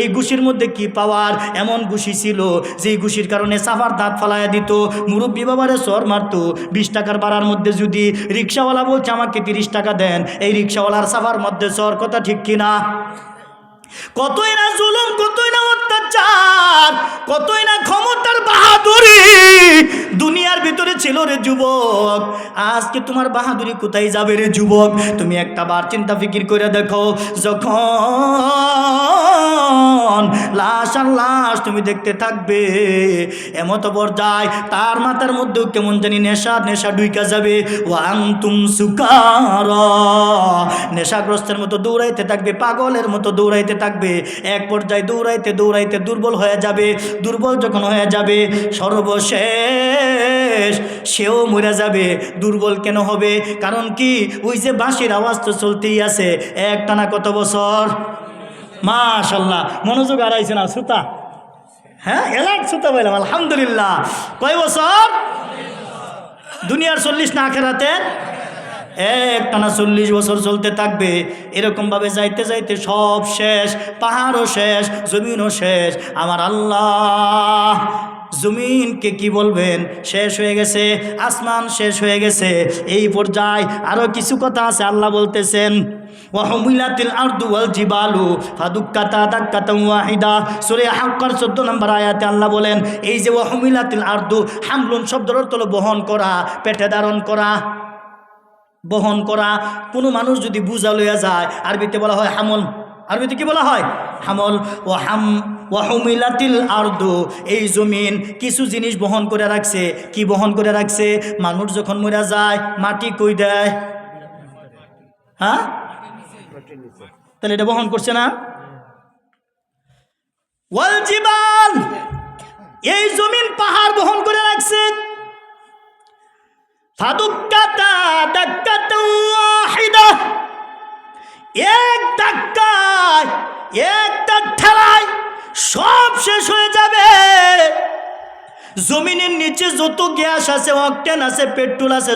[SPEAKER 1] এই ঘুষির মধ্যে কি পাওয়ার! এমন ঘুষি ছিল যেই ঘুষির কারণে সাফার দাঁত ফালাইয়া দিত, মুরব্বী বাবারে চর মারত। 20 টাকার ভাড়ার মধ্যে যদি রিক্সাওয়ালা বলছে আমাকে 30 টাকা দেন, এই রিক্সাওয়ালার সাফার মধ্যে চর। কথা ঠিক কিনা? কতই না জুলুম, কতই না অত্যাচার, কতই না ক্ষমতার বাহাদুরি দুনিয়ার ভিতরে ছিল রে যুবক। আজকে তোমার বাহাদুরি কোথায় যাবে রে যুবক? তুমি একটা বার চিন্তা ফিকির করে দেখো, যখন লাশ আর লাশ তুমি দেখতে থাকবে, এমত পর্যায় তার মাথার মধ্যেও কেমন জানি নেশা ঢুইকা যাবে। ওয়ান্তুম সুকারা, নেশাগ্রস্তের মতো দৌড়াইতে থাকবে, পাগলের মতো দৌড়াইতে থাকবে। এক পর্যায়ে দৌড়াইতে দৌড়াইতে দুর্বল হয়ে যাবে। দুর্বল যখন হয়ে যাবে, সর্বশেষ সেও মরে যাবে। দুর্বল কেন হবে? কারণ কি, ওই যে বাঁশির আওয়াজ তো চলতেই আছে একটানা কত বছর। মাশাআল্লাহ, মনোযোগ হারাইছে না শ্রোতা? হ্যাঁ, এলাক শ্রোতা বললাম আলহামদুলিল্লাহ। কয় বছর? দুনিয়ার 40 না আখেরাতের? একটানা 40 বছর চলতে থাকবে। এরকমভাবে যাইতে যাইতে সব শেষ, পাহাড়ও শেষ, জমিনও শেষ। আমার আল্লাহ জমিনকে কি বলবেন? শেষ হয়ে গেছে, আসমান শেষ হয়ে গেছে। এই পর্যায়ে আরও কিছু কথা আছে। আল্লাহ বলতেছেন ওয়াহুমিলাতিল আরদু ওয়াল জিবালু ফাদুক্কাতা দাক্কাতান ওয়াহিদা। সূরা হাক্কার 14 নম্বর আয়াতে আল্লাহ বলেন, এই যে ওয়াহুমিলাতিল আরদু, হামলুন শব্দের অর্থ হলো বহন করা, পেটে ধারণ করা, বহন করা। কোনো মানুষ যদি বোঝা লইয়া যায়, আরবিতে বলা হয় হামল। আরবিতে কি বলা হয়? হামল। ও ওয়াহুমিলাতিল আরদু, এই জমিন কিছু জিনিস বহন করে রাখছে। কি বহন করে রাখছে? মানুষ যখন মরে যায় মাটি কই দেয়? হ্যাঁ, তাহলে এটা বহন করছে না? ওয়াল জিবাল, এই জমিন পাহাড় বহন করে রাখছে। ফাদুক্কাতা দাক্কাতু ওয়াহিদা, এক ধাক্কায়, একটা ঠেলায় সব শেষ হয়ে যাবে। জমিনের নিচে যত গ্যাস আছে, অকটেন আছে, পেট্রোল আছে,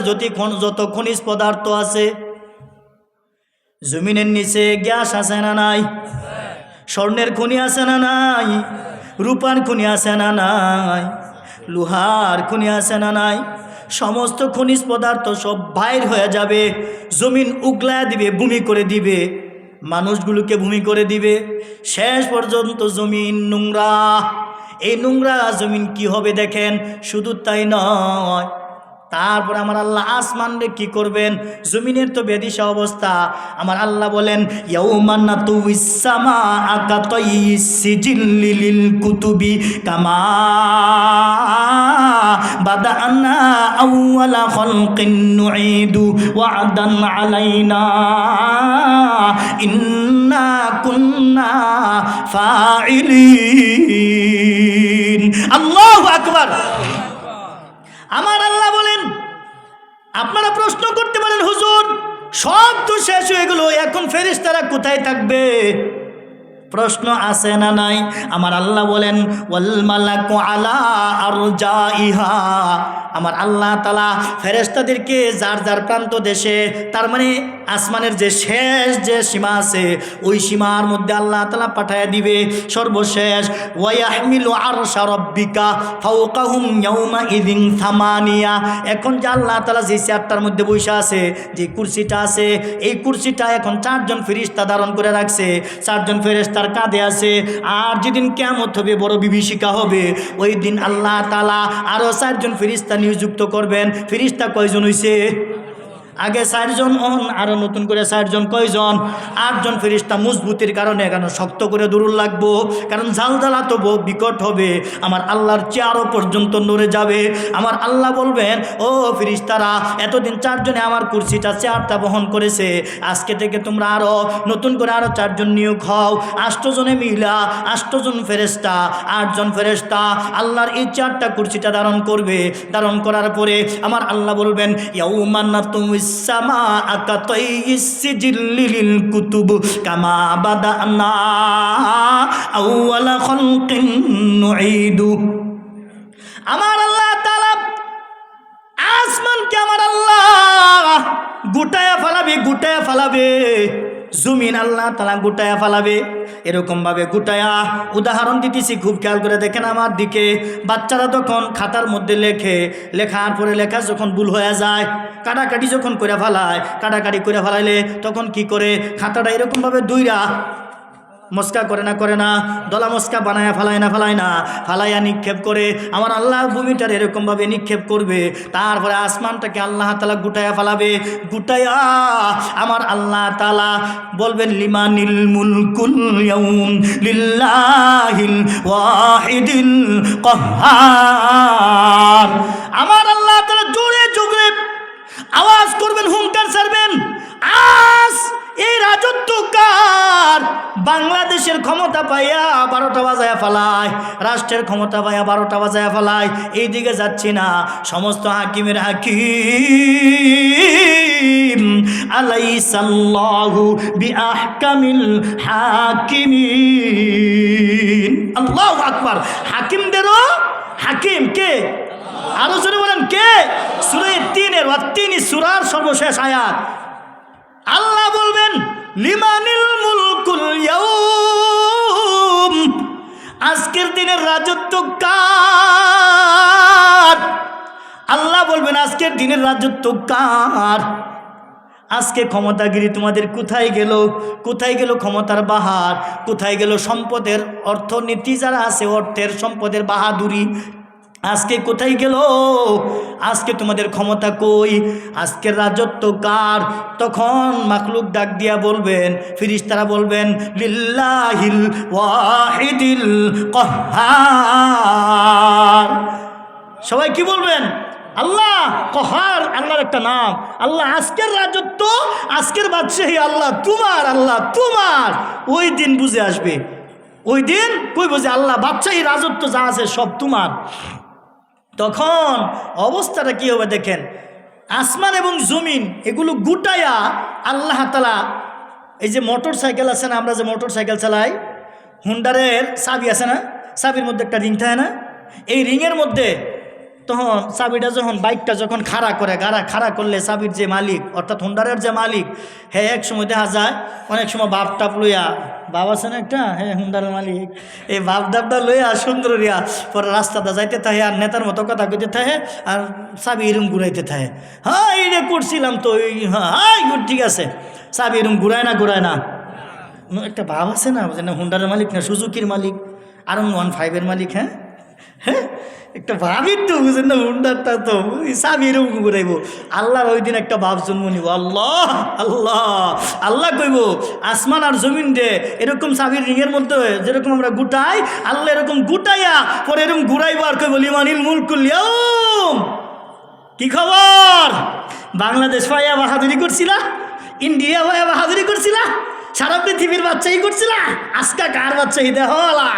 [SPEAKER 1] যত খনিজ পদার্থ আছে, জমিনের নিচে গ্যাস আছে না নাই? স্বর্ণের খনি আছে না নাই? রূপার খনি আছে না নাই? লোহার খনি আছে না নাই? সমস্ত খনিজ পদার্থ সব বাইর হয়ে যাবে। জমিন উগলায় দিবে, ভূমি করে দিবে, মানুষগুলোকে ভূমি করে দিবে। শেষ পর্যন্ত জমিন নোংরা। এই নোংরা জমিন কি হবে দেখেন। শুধু তাই নয়, তারপর আমার আল্লাহ আসমান রে কি করবেন? জমিনের তো বেদিশা অবস্থা। আমার আল্লাহ বলেন, ইয়াউমা নাতুইস সামাআ কাতাইয়িস সিজিল্লি লিল কুতুবি কামা বাদাআনা আউওয়ালা খালকিন নুঈদু ওয়া'দান আলাইনা ইন্না কুন্না ফাইলিন। আল্লাহু আকবার। আমার আল্লাহ বলেন, আপনারা প্রশ্ন করতে পারেন, হুজুর সব তো শেষ হয়ে গেল, এখন ফেরেশতারা কোথায় থাকবে? প্রশ্ন আছে না নাই? আমার আল্লাহ বলেন, ওয়াল মালাকু আলা আরজাইহা, আমার আল্লাহ তাআলা ফেরেশতাদেরকে যার যার প্রান্ত দেশে, তার মানে আসমানের যে শেষ যে সীমা আছে, ওই সীমার মধ্যে আল্লাহ তাআলা পাঠায় দিবে সর্বশেষ। ওয়া ইয়াহমিলু আরশা রাব্বিকা ফাওকাহুম ইয়াউমা ইযিন সামানিয়া। এখন যে আল্লাহ তাআলা যে চেয়ারটার মধ্যে বসে আছে, যে কুরসিটা আছে, এই কুরসিটা এখন 4 জন ফেরেশতা ধারণ করে রাখছে। 4 জন ফেরেশতার কাঁধে আছে। আর যেদিন কিয়ামত হবে, বড় বিভীষিকা হবে, ওই দিন আল্লাহ তাআলা আরো 4 জন ফেরেশতা নিযুক্ত করবেন। ফেরেশতা কয়জন হইছে? আগে 4 জন, আরো নতুন করে 4 জন। কয়জন? 8 জন ফেরেশতা। মজবুতির কারণে, কেন শক্ত করে দৌড় লাগবো, কারণ জালজালা তো বিকট হবে। আমার আল্লাহর চেয়ারও পর্যন্ত নড়ে যাবে। আমার আল্লাহ বলবেন, ও ফেরেশতারা, এতদিন 4 জনে আমার কুরসিটা, চেয়ারটা বহন করেছে, আজকে থেকে তোমরা আরো নতুন করে আরো 4 জন নিয়োগ হও। 8 জনে মিলা 8 জন ফেরেশতা, 8 জন ফেরেশতা আল্লাহর এই 4টা কুরসিটা ধারণ করবে। ধারণ করার পরে আমার আল্লাহ বলবেন, ইয়াউমা নাতুইস সামাআ কাতাইয়িস সিজিল্লি লিল কুতুব কামা বাদানা আউওয়ালা খালকিন নুঈদু। আমার আল্লাহ তাআলা আসমানকে আমার আল্লাহ গুটায়া ফালাবে, গুটায়া ফালাবে। জমিন আল্লাহ তাআলা গুটায়া ফালাবে। এরকমভাবে গুটায়া, উদাহরণ দিতেছি, খুব খেয়াল করে দেখেন আমার দিকে। বাচ্চারা তখন খাতার মধ্যে লেখে, লেখার পরে লেখা যখন ভুল হয়ে যায়, কাটাকাটি যখন করে ফেলায়, কাটাকাটি করে ফেলাইলে তখন কি করে? খাতাটা এরকমভাবে দুইরা মস্কা করে না, করে না, দলা মস্কা বানায় ফেলায় না, ফেলায় না, ফালাইয়া নিক্ষেপ করে। আমার আল্লাহ ভূমিটার এরকমভাবে নিক্ষেপ করবে। তারপরে আসমানটাকে আল্লাহ তাআলা গুটায়া ফেলাবে। গুটায়া আমার আল্লাহ তাআলা বলবেন, লিমানিল মুলকুল ইয়াউম লিল্লাহিল ওয়াহিদিল কাহ্হার। আমার আল্লাহ তাআলা জোরে জোরে আওয়াজ করবেন, হুঙ্কার ছাড়বেন, আজ এই রাজত্ব কার? বাংলাদেশের ক্ষমতা পাইয়া 12টা বাজায়া ফেলায়, রাষ্ট্রের ক্ষমতা পাইয়া 12টা বাজায়া ফেলায়। এই দিকে যাচ্ছি না, সমস্ত হাকিমের হাকিম। আলাইসাল্লাহু বিআহকামিল হাকিমিন। আল্লাহু আকবার। হাকিমদেরও হাকিম কে? আরো জোরে বলেন কে? সূরা 3-এর ওয়াত্তিনি সূরার সর্বশেষ আয়াত। আল্লাহ বলবেন, লিমানিল মুলকুল ইয়াউম, আজকের দিনের রাজত্ব কার? আল্লাহ বলবেন, আজকের দিনের রাজত্ব কার? আজকে ক্ষমতাগিরি তোমাদের কোথায় গেল? কোথায় গেল ক্ষমতার বাহার? কোথায় গেল সম্পদের, অর্থনীতি যারা আছে, অর্থের সম্পদের বাহাদুরি? আজকে কোথায় গেল? আজকে তোমাদের ক্ষমতা কই? আজকের রাজত্ব কার? তখন মাখলুক ডাক দিয়া বলবেন, ফেরেশতারা বলবেন, লিল্লাহিল ওয়াহিদিল কাহ্হার। সবাই কি বলবেন? আল্লাহ কহার, আল্লাহর একটা নাম। আল্লাহ আজকের রাজত্ব, আজকের বাদশাহী আল্লাহ তোমার, আল্লাহ তোমার। ওই দিন বুঝে আসবে, ওই দিন কই বুঝে আল্লাহ বাদশাহী রাজত্ব যা আছে সব তোমার। তখন অবস্থাটা কি হবে দেখেন, আসমান এবং জমিন এগুলো গুটাইয়া আল্লাহ তাআলা, এই যে মোটর সাইকেল আছে না, আমরা যে মোটর সাইকেল চালাই, হুন্ডারের চাবি আছে না, চাবির মধ্যে একটা রিং থাকে না, এই রিংয়ের মধ্যে তখন চাবিটা যখন বাইকটা যখন খাড়া করে, খাড়া করলে চাবির যে মালিক অর্থাৎ হুন্ডারের যে মালিক, হ্যাঁ এক সময় দেখা যায় অনেক সময় বাপ টাপ লইয়া, বাপ আছে না একটা, হ্যাঁ হুন্ডারের মালিক, এই বাপ ডাবটা লইয়া সুন্দর রিয়া পরে রাস্তাটা যাইতে থাকে আর নেতার মতো কথা কইতে থাকে আর চাবি এরম ঘুরাইতে থাকে। হ্যাঁ এইটা করছিলাম তো, হ্যাঁ গুড, ঠিক আছে, চাবি এরম ঘুরায় না। একটা ভাব আছে না, যে না হুন্ডারের মালিক না সুজুকির মালিক, আর 15 মালিক, হ্যাঁ হ্যাঁ একটা ভাবির তো বুঝেন না, হুন্ডারটা তো চাবি এরকম ঘুরাইব। আল্লাহর ওই দিন একটা ভাব জন্ম নিব, আল্লাহ আল্লাহ আল্লাহ কইব আসমান আর জমিন দে এরকম চাবির রিংয়ের মধ্যে যেরকম আমরা গুটাই, আল্লাহ এরকম গুটাইয়া পরে এরকম ঘুরাইব আর কইব লিমানিল মুলকুল ইয়াউম। কি খবর? বাংলাদেশ ভাইয়া বাহাদুরি করছিলা, ইন্ডিয়া ভাইয়া বাহাদুরি করছিলা, সারা পৃথিবীর বাচ্চাই করছিলা, আজকা কার বাচ্চাই দেহলা,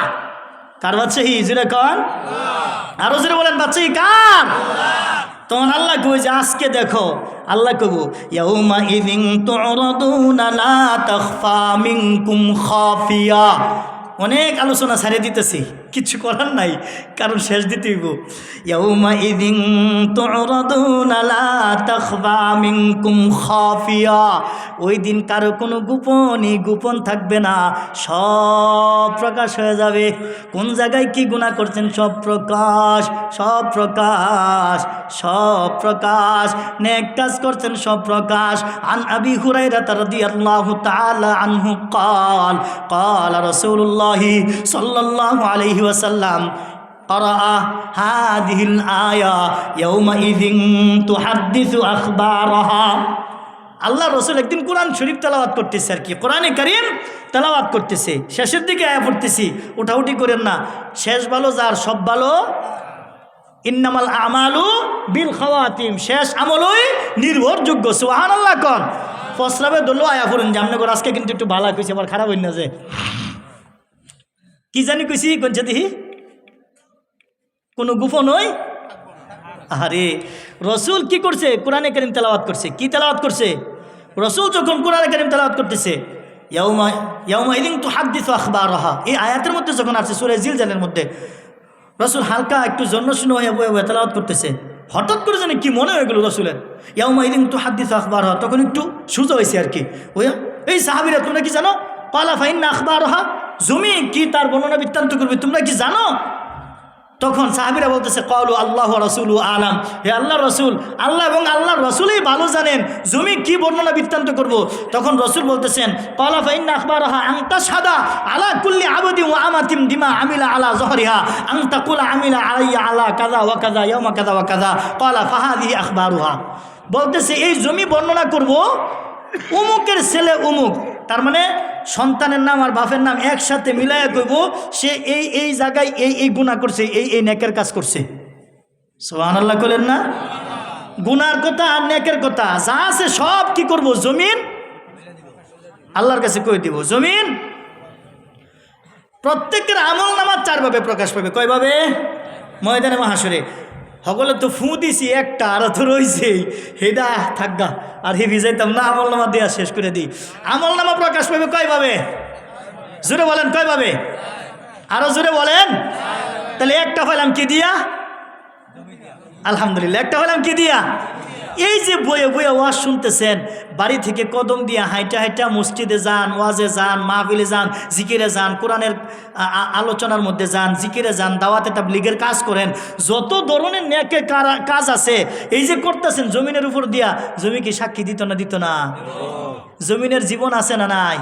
[SPEAKER 1] কার বাচ্চাই জুড়ে কন, আরো জোরে বলেন বাচ্চাই কার? তখন আল্লাহ কই যে আজকে দেখো, আল্লাহ কব ইয়াউমা ইযিন তুরাদুনা লা তাখফা মিনকুম খাফিয়া। অনেক আলোচনা ছাড়ে দিতেছি, কিছু করার নাই, কারণ শেষ দিতে হইব। ইয়াউমা ইযিন তুরাদুনা লা তাখফা মিনকুম খাফিয়া। ওই দিন কারো কোনো গোপন থাকবে না, সব প্রকাশ হয়ে যাবে। কোন জায়গায় কি গুনাহ করছেন সব প্রকাশ, সব প্রকাশ, সব প্রকাশ। নেক কাজ করছেন সব প্রকাশ। আন আবি হুরায়রা রাদিয়াল্লাহু তাআলা আনহু قال قال رسول الله صلى الله عليه وسلم قرأ هذه الآية يومئذ تحدث أخبارها। আল্লাহ রসুল একদিন কোরআন শরীফ তেলাওয়াত করতেছে, আর কি কোরআনে কারীম তেলাওয়াত করতেছে, শেষের দিকে আয়া পড়তেছি, উঠাউঠি করেন না, শেষ ভালো যার সব ভালো, ইন্নামাল আমালু বিল খাওয়াতিম, শেষ আমলই নির্ভরযোগ্য। সুবহানাল্লাহ কোন ফসরাবে দোলো আয়া পড়েন যে আমনে আজকে কিন্তু একটু ভালো কইছে, আবার খারাপ হইন না, যে কি জানি কইছি কোন দেখি কোনো গোপন হই। আরে রসুল কি করছে? কোরআনে কারীম তেলাওয়াত করছে। কি তেলাওয়াত করছে? রসুল যখন কোরআনে কারীম তেলাওয়াত করতেছে, ইয়াউমা ইযিন তুহাদ্দিসু আখবারাহা, এই আয়াতের মধ্যে যখন আছে সূরা জিলজালের মধ্যে, রসুল হালকা একটু জন্মশূন্য হয়ে বয়ে তেলাওয়াত করতেছে। হঠাৎ করে জানি কি মনে হয়ে গেল রসুলের, ইয়াউমা ইযিন তুহাদ্দিসু আখবারাহা, তখন একটু সোজা হয়েছে আর কি। ওয়া এই সাহাবীরা তোমরা কি জানো? ক্বালা ফাইন্না আখবারাহা, জমি কি তার বর্ণনা বৃত্তান্ত করবে, তোমরা কি জানো? তখন সাহাবীরা বলতেছে ক্বালু আল্লাহু ওয়া রাসূলুহু আলাম, হে আল্লাহ রসুল, আল্লাহ এবং আল্লাহর রসুলই ভালো জানেন জমি কি বর্ণনা বৃত্তান্ত করব। তখন রসুল বলতেছেন ক্বালা ফাইন্না আখবারাহা আন তাশহাদা আলা কুল্লি আবদিন ওয়া আমাতিন বিমা আমিলা আলা যহরিহা আন তাকুলা আমিলা আলাইয়া আলা কাযা ওয়া কাযা ইয়াউমা কাযা ওয়া কাযা ক্বালা ফাহাদিহি আখবারুহা। বলতেছে এই জমি বর্ণনা করব উমুকের ছেলে উমুক, তার মানে সন্তানের নাম আর বাপের নাম একসাথে মিলাইয়া কইব সে এই জায়গায় এই গুনাহ করছে, এই নেকের কাজ করছে। সুবহানাল্লাহ কইলেন না? গুনার কথা আর নেকের কথা যা আছে সব কি করব, জমিন আল্লাহর কাছে কই দিব। জমিন প্রত্যেকের আমল নামা 4 ভাবে প্রকাশ পাবে। কয়ভাবে? ময়দানে মাহশরে। সকলে তো ফু দিছি একটা, আর তো রয়েছে হেডা থাকগা, আর হি ভিজাইতাম না, আমল নামা দেওয়া শেষ করে দিই। আমল নামা প্রকাশ পাবে কয়ভাবে? জোরে বলেন কয়ভাবে? আরো জোরে বলেন। তাহলে একটা হইলাম কি দিয়া? আলহামদুলিল্লাহ, একটা হইলাম কি দিয়া? এই যে বয়ে বয়ে ওয়াজ শুনতেছেন, বাড়ি থেকে কদম দিয়া হাইটা মসজিদে যান, ওয়াজে যান, মাহফিলে যান, জিকিরে যান, কোরআনের আলোচনার মধ্যে যান, জিকিরে যান, দাওয়াতে তাবলীগের কাজ করেন, যত ধরনের নেকের কাজ আছে এই যে করতেছেন জমিনের উপর দিয়া, জমি কি সাক্ষী দিত না? দিত না? জমিনের জীবন আছে না নাই?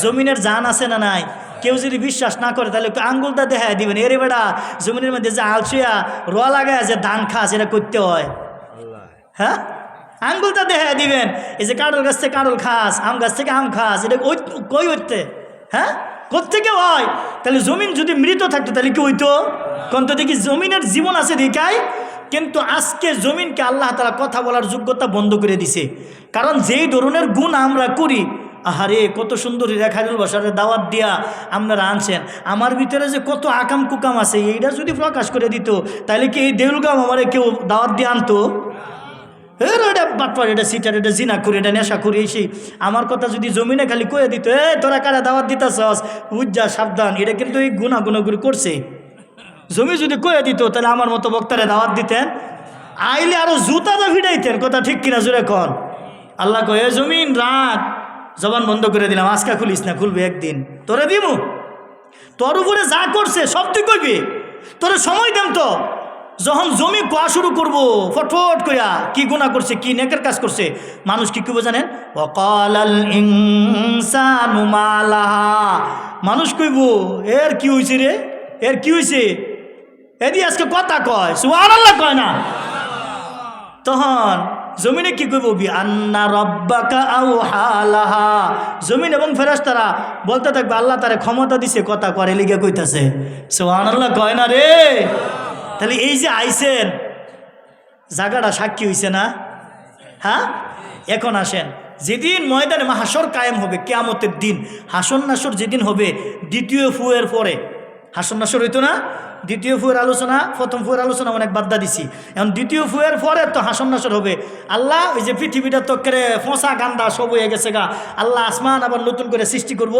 [SPEAKER 1] জমিনের জান আছে না নাই? কেউ যদি বিশ্বাস না করে তাহলে একটু আঙ্গুলটা দেখায় দিবেন, এরে বেটা জমিনের মধ্যে যে আলসিয়া রোয়া লাগায় যে ধান খাস এটা করতে হয়, হ্যাঁ আঙ্গুলটা দেখায় দিবেন। এই যে কাঁড়ল গাছ থেকে কাঁড়ল খাস, আম গাছ থেকে আম খাস, এটা কই হইতে, হ্যাঁ কোত্থেকে হয়? তাহলে জমিন যদি মৃত থাকতো তাহলে কি হইতো? কোনটা দেখি জমিনের জীবন আছে দেখায়। কিন্তু আজকে জমিনকে আল্লাহ তাআলা কথা বলার যোগ্যতা বন্ধ করে দিছে। কারণ যেই ধরনের গুণ আমরা করি, আহারে কত সুন্দর রেখারুল বাসারে দাওয়াত দিয়া আপনারা আনছেন, আমার ভিতরে যে কত আকাম কুকাম আছে এইটা যদি প্রকাশ করে দিত তাহলে কি এই দেউলগাম আমারে কেউ দাওয়াত দিয়ে আনতো? এটা বাটপার, এটা সিটার, এটা জিনা করি, এটা নেশা করি, এসে আমার কথা যদি জমিনে খালি কয়ে দিত, তোরা কারা দাওয়াত দিতেছস বুঝা সাবধান, এটা কিন্তু এই গুণাগুণাগুলি করছে। জমি যদি কয়ে দিত তাহলে আমার মতো বক্তারে দাওয়াত দিতেন, আইলে আরো জুতাটা ভিড়াইতেন। কথা ঠিক কিনা জোরে কন? আল্লাহ কয়ে জমিন রাত, জবান বন্ধ করে দিলাম, আজকা খুলিস না, খুলবে একদিন, তোরে দিমু। তোর উপরে যা করছে সব তুই করবি, তোরে সময় দেন। তো যখন জমি কোয়া শুরু করবো ফটফট করিয়া কি গুনাহ করছে, কি নেকের কাজ করছে, মানুষ কি কইব জানেন? ওয়াকালাল ইনসানু মা লাহা, মানুষ কইব এর কি হইছে রে, এর কি হইছে, এদি আজকে কথা কয়, সুবহানাল্লাহ কয় না? তখন জমিনে কি কইব? বি আন্না রব্বাকা আওহা লাহা, জমিন এবং ফেরেশতারা বলতে থাকবে আল্লাহ তারে ক্ষমতা দিছে কথা করে লিগে কইতাছে, সুবহানাল্লাহ কয় না রে? তাহলে এই যে আইছেন জায়গাটা সাক্ষী হইছে না? হ্যাঁ, এখন আসেন, যেদিন ময়দানে মাহশর কায়েম হবে কিয়ামতের দিন, হাসর নাসর যেদিন হবে দ্বিতীয় ফুয়ের পরে, হাসর নাসর হইতো না? দ্বিতীয় ফুয়ের আলোচনা, প্রথম ফুয়ের আলোচনা অনেক বাদ্দা দিছি, এখন দ্বিতীয় ফুয়ের পরে তো হাসর নাসর হবে। আল্লাহ ওই যে পৃথিবীটা তো করে ফোঁসা গান্দা সব হয়ে গেছে গা, আল্লাহ আসমান আবার নতুন করে সৃষ্টি করব,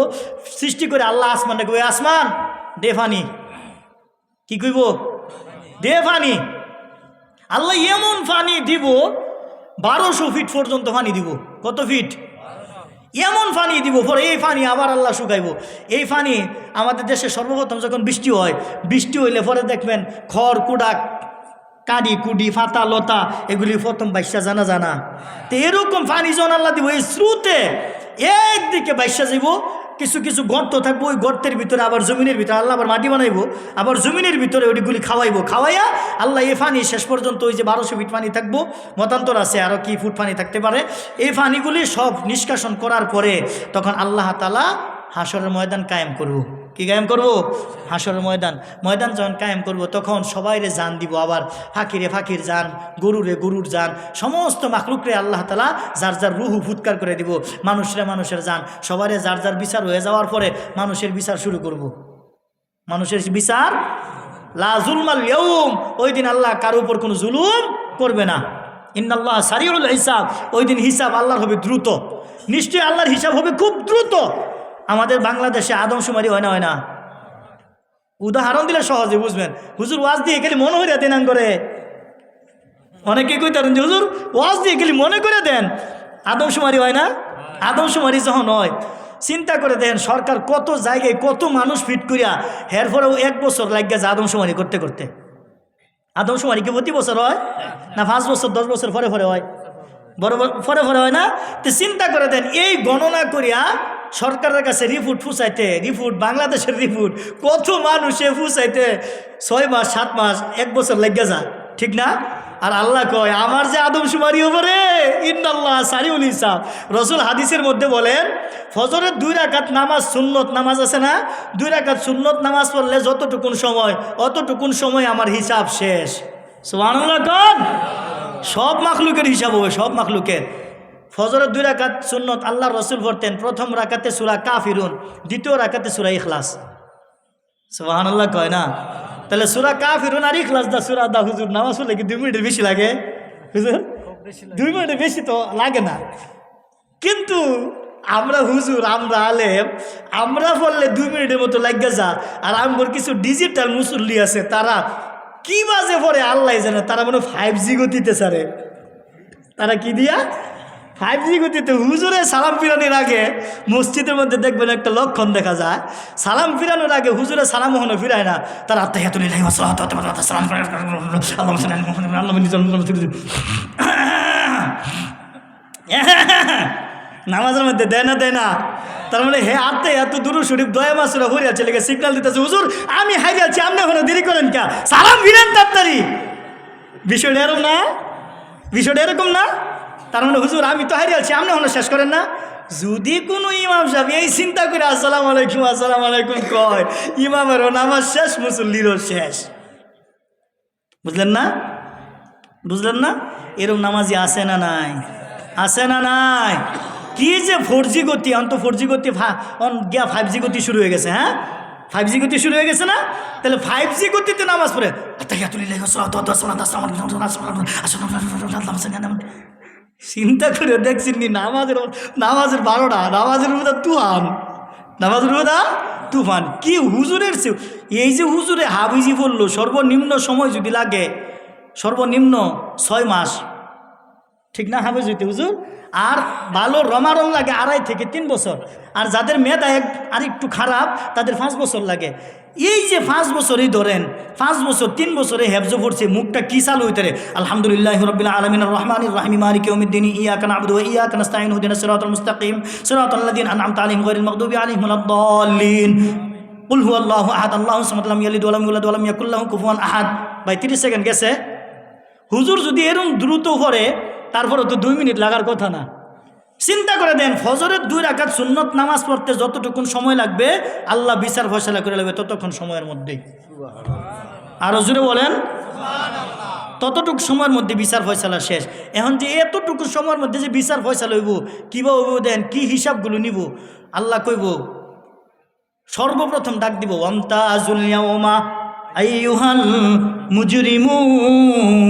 [SPEAKER 1] সৃষ্টি করে আল্লাহ আসমানে কইবে আসমান দে ফানি, কি কইব? দে ফানি। আল্লাহ এমন ফানি দিব 1200 ফিট পর্যন্ত ফানি দিব। কত ফিট? এমন ফানি দিব, পরে এই ফানি আবার আল্লাহ শুকাইব। এই ফানি আমাদের দেশে সর্বপ্রথম যখন বৃষ্টি হয়, বৃষ্টি হইলে পরে দেখবেন খড় কুড়া কাঁড়ি কুডি ফাতা লতা এগুলি প্রথম বাইশা জানা। তো এরকম ফানি যখন আল্লাহ দিব, এই স্রোতে একদিকে বাইশা যাব, কিছু কিছু গর্ত থাকবো, ওই গর্তের ভিতরে আবার জমিনের ভিতরে আল্লাহ আবার মাটি বানাইবো, আবার জমিনের ভিতরে ওইগুলি খাওয়াইয়া আল্লাহ এই ফানি শেষ পর্যন্ত ওই যে 1200 ফিট পানি থাকবো, মতান্তর আছে আরও কি ফুট পানি থাকতে পারে, এই পানিগুলি সব নিষ্কাশন করার পরে তখন আল্লাহ তাআলা হাসরের ময়দান কায়েম করব। কি কায়েম করব? হাসরের ময়দান যখন কায়েম করব তখন সবাইরে জান দিব, আবার ফাকিরে ফাকির জান, গরুরে গরুর জান, সমস্ত মাখলুকরে আল্লাহ তাআলা যার যার রুহু ফুৎকার করে দিব, মানুষের জান, সবারে যার যার বিচার হয়ে যাওয়ার পরে মানুষের বিচার শুরু করব। মানুষের বিচার লা যুলমাল ইয়াউম, ওই দিন আল্লাহ কারো উপর কোনো জুলুম করবে না। ইন্নাল্লাহ সারিউল হিসাব, ওই দিন হিসাব আল্লাহর হবে দ্রুত, নিশ্চয়ই আল্লাহর হিসাব হবে খুব দ্রুত। আমাদের বাংলাদেশে আদমশুমারি হয় না? উদাহরণ দিলে সহজে বুঝবেন। হুজুর ওয়াজ দিয়ে গেলে মনে হইয়া দেন করে, অনেকে কইতারেন যে হুজুর ওয়াজ দিয়ে গেলে মনে করে দেন, আদমশুমারি হয় না? আদমশুমারি যখন হয় চিন্তা করে দেন সরকার কত জায়গায় কত মানুষ ফিট করিয়া, এর পরেও 1 বছর লাগিয়া যায় আদমশুমারি করতে করতে। আদমশুমারি কি প্রতি বছর হয় না 5 বছর 10 বছর পরে হয়? বড় পরে হয় না? তো চিন্তা করে দেন এই গণনা করিয়া সরকারের কাছে রিপোর্ট ফুসাইতে, রিপোর্ট বাংলাদেশের রিপোর্ট কত মানুষে ফুসাইতে 6 মাস 7 মাস 1 বছর লাগিয়া যায়, ঠিক না? আর আল্লাহ কয় আমার যে আদমশুমারি হবে ইন্নাল্লাহ সারিউল হিসাব। রাসূল হাদিসের মধ্যে বলেন ফজরের 2 রাকাত নামাজ সুন্নত নামাজ আছে না, 2 রাকাত সুন্নত নামাজ পড়লে যতটুকুন সময় অতটুকুন সময় আমার হিসাব শেষ। সুবহানাল্লাহ কন। সব মাখলুকের হিসাব হবে, সব মাখলুকের। ফজরের 2 রাকাত সুন্নত আল্লাহ রসুল পড়তেন, প্রথম রাকাতে সূরা কাফিরুন, দ্বিতীয় রাকাতে সূরা ইখলাস। সুবহানাল্লাহ কয় না? তাহলে সূরা কাফিরুন আর ইখলাস দা সূরা দা হুজুর নামাজ পড়লে কি 2 মিনিটের বেশি লাগে? হুজুর 2 মিনিটের বেশি তো লাগে না, কিন্তু আমরা হুজুর আমরা আলেম আমরা পড়লে 2 মিনিটের মতো লাগে যা। আর আমার কিছু ডিজিটাল মুসল্লি আছে তারা কি বাজে পড়ে আল্লাহ জানে, তারা মনে 5G গতিতে সারে, তারা কি দিয়া 5G গতিতে। হুজুরে সালাম ফিরানোর আগে মসজিদের মধ্যে দেখবেন একটা লক্ষণ দেখা যায়, সালাম ফিরানোর আগে হুজুরে সালাম ওখানে ফিরায় না, তার নামাজের মধ্যে দেয় না তার মানে হে আতে এত দুরু শরীফ দয়া মাসুরা হরিয়া চলে গেছে, সিগন্যাল দিতেছে হুজুর আমি হারিয়াছি, আপনি এখন দেরি করেন কে, সালাম ফিরেন তাড়াতাড়ি। বিষয়টা এরকম না? বিষয়টা এরকম না? তার মানে হুজুর আমি তো হারিয়াছি, আপনি এখন শেষ করেন না। যদি কোনো ইমাম সাহেব এই চিন্তা করে আসসালামু আলাইকুম কয়, ইমামেরও নামাজ শেষ, মুসল্লিরও শেষ। বুঝলেন না? বুঝলেন না? এরকম নামাজি আছে না নাই? আছে না নাই? কি যে 4G গতি, অন্ত 4G গতি গিয়া 5G গতি শুরু হয়ে গেছে। হ্যাঁ 5G গতি শুরু হয়ে গেছে না? তাহলে 5G গতিতে নামাজ পড়ে চিন্তা করে দেখছেন নি নামাজের 12টা, নামাজের মধ্যে তুফান, নামাজের মধ্যে তুফান। কি হুজুরের এই যে হুজুরে হাবিজি বললো সর্বনিম্ন সময় যদি লাগে সর্বনিম্ন 6 মাস, ঠিক না হাফেজ হইতে হুজুর? আর ভালো রমারম লাগে 2.5 থেকে 3 বছর। আর যাদের মেধা আর একটু খারাপ তাদের 5 বছর লাগে। এই যে 5 বছরই ধরেন, 5 বছর 3 বছরে হেফজ পড়ছে, মুখটা কি চালু হইতে রে, আলহামদুলিল্লাহি রাব্বিল আলামিন আর রহমানির রহিম মালিকি ইয়াউমিদ্দিন ইয়্যাকা না'বুদু ওয়া ইয়্যাকা নাস্তাঈন ইহদিনাস সিরাতাল মুস্তাকিম সিরাতাল লাযিনা আন'আমতা আলাইহিম গায়রিল মাগদুবি আলাইহিম ওয়ালাদ-দাল্লিন কুল হুয়াল্লাহু আহাদ আল্লাহু সামাদ লাম ইয়ালিদ ওয়া লাম ইউলাদ ওয়া লাম ইয়াকুল লাহু কুফুয়ান আহাদ। ভাই 30 সেকেন্ড গেছে। হুজুর যদি এরকম দ্রুত পড়ে তারপরে তো 2 মিনিট লাগার কথা না। চিন্তা করে দেন, ফজরের 2 রাকাত সুন্নত নামাজ পড়তে যতটুকুন সময় লাগবে আল্লাহ বিচার ফয়সালা করে নেবে ততক্ষণ সময়ের মধ্যেই। আরো জোরে বলেন ততটুকু সময়ের মধ্যে বিচার ফয়সালা শেষ। এখন যে এতটুকু সময়ের মধ্যে যে বিচার ফয়সালা হইব, কিভাবে হইব দেন, কি হিসাবগুলো নিব, আল্লাহ কইব সর্বপ্রথম ডাক দিব ওয়ামতাজুল ইয়াওমা আইয়ুহাল মুজরিমুন,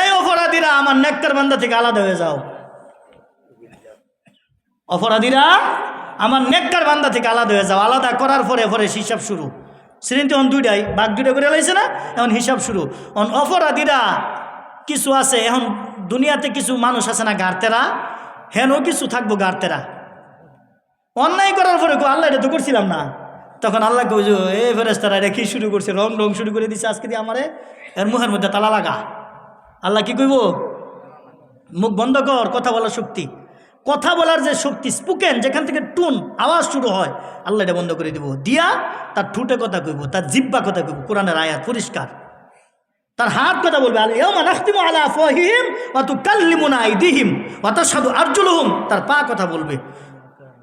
[SPEAKER 1] এই অপরাধীরা আমার নেককার বান্দা থেকে আলাদা হয়ে যাও। অপরাধীরা আমার নেককার বান্দা থেকে আলাদা হয়ে যাও। আলাদা করার পরে পরে হিসাব শুরু। শ্রেণীতে এখন 2টাই বাঘ 2টা করে লাইছে না, এখন হিসাব শুরু। অপরাধীরা কিছু আছে, এখন দুনিয়াতে কিছু মানুষ আছে না গার্তেরা, হেনও কিছু থাকবো গার্তেরা। অন্যায় করার পরে আল্লাহ এটা তো করছিলাম না, তখন আল্লাহ কই যে এ ফেরেশতারা এটা কি শুরু করছে, রং শুরু করে দিছে আজকে দিয়ে আমারে, এর মুখের মধ্যে তালা লাগা। আল্লাহ কি কইব, মুখ বন্ধ কর, কথা বলার শক্তি, কথা বলার যে শক্তি স্পোকেন, যেখান থেকে টুন আওয়াজ শুরু হয়, আল্লাহ এটা বন্ধ করে দিব। দিয়া তার ঠুটে কথা কইব, তার জিব্বা কথা কইব, কোরআনের আয়াত পরিষ্কার। তার হাত কথা বলবে আল ইয়াউমা নাখতিমু আলা আফওয়াহিহিম ওয়া তুকাল্লিমুনা আইদিহিম ওয়া তাশহাদু আরজুলুহুম, তার পা কথা বলবে,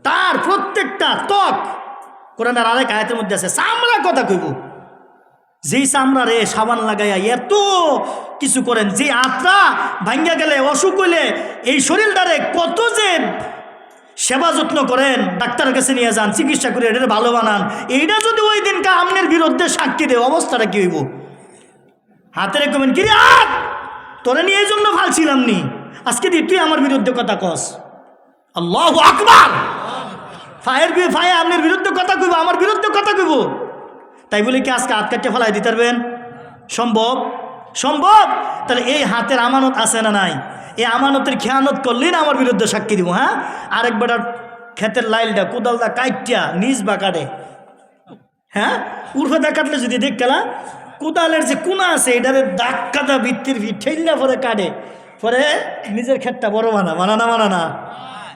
[SPEAKER 1] তার প্রত্যেকটা ত্বক, কোরআনের আরেক আয়াতের মধ্যে আছে চামড়া কথা কইব। যেই চামড়া রে সাবান লাগাইয়া এত কিছু করেন, যে আত্রা ভাঙ্গা গেলে অসুখ হইলে এই শরীরটারে কত যে সেবা যত্ন করেন, ডাক্তারের কাছে নিয়ে যান, চিকিৎসা করে এটা ভালো বানান, এইটা যদি ওই দিনকা আমনের বিরুদ্ধে সাক্ষী দেয় অবস্থাটা কি হইব? হাতে রেখবেন কি রে হাত, তোরে নিয়ে এই জন্য ফালছিলাম নি, আজকে দিয়ে তুই আমার বিরুদ্ধে কথা কস। আল্লাহু আকবার। ফায়ে আপনার বিরুদ্ধে কথা কইব, আমার বিরুদ্ধে কথা কইব, তাই বলে কি আজকে হাত কাটতে ফেলাই দিতে পারবেন? সম্ভব? সম্ভব? তাহলে এই হাতের আমানত আছে না নাই? এই আমানতের খেয়ানত করলেই না আমার বিরুদ্ধে সাক্ষী দিব। হ্যাঁ, আরেকবার ক্ষেতের লাইলটা কোদালটা কাটটা নিজ বা কাটে, হ্যাঁ উর্ফেদা কাটলে যদি দেখ গেলা কোদালের যে কোনা আছে এটারে দাগ কাটা বৃত্তির ঠেললে পরে কাটে, পরে নিজের ক্ষেতটা বড় বানানা।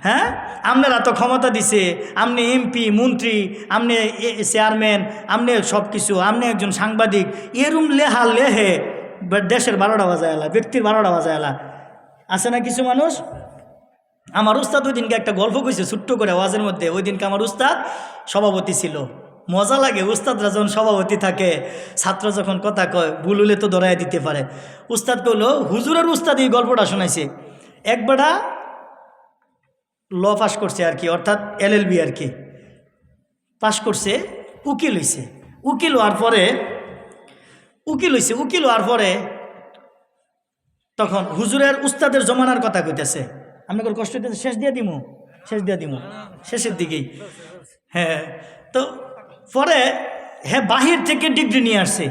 [SPEAKER 1] হ্যাঁ, আপনারা তো ক্ষমতা দিছে, আপনি এমপি মন্ত্রী, আপনি চেয়ারম্যান, আপনি সব কিছু, আপনি একজন সাংবাদিক, এরম লেহা লেহে দেশের 12টা বাজায় এলা, ব্যক্তির 12টা বাজায় এলা। আছে না কিছু মানুষ? আমার উস্তাদ ওই দিনকে একটা গল্প কইছে ছোট্ট করে ওয়াজের মধ্যে। ওই দিনকে আমার উস্তাদ সভাপতি ছিল। মজা লাগে উস্তাদরা যখন সভাপতি থাকে, ছাত্র যখন কথা কয় ভুল হলে তো ধরাই দিতে পারে। উস্তাদ কইল, হুজুরের উস্তাদ এই গল্পটা শোনাইছে। একবারটা ল পাস করছে আর কি, অর্থাৎ LLB আর কি পাস করছে, উকিল হইছে। উকিল হওয়ার পরে তখন হুজুরের উস্তাদের জমানার কথা কইতেছে। আমি কষ্ট হইতেছে, শেষ দিয়ে দিমু শেষের দিকেই। হ্যাঁ, তো পরে হ্যাঁ বাহির থেকে ডিগ্রি নিয়ে আসছে,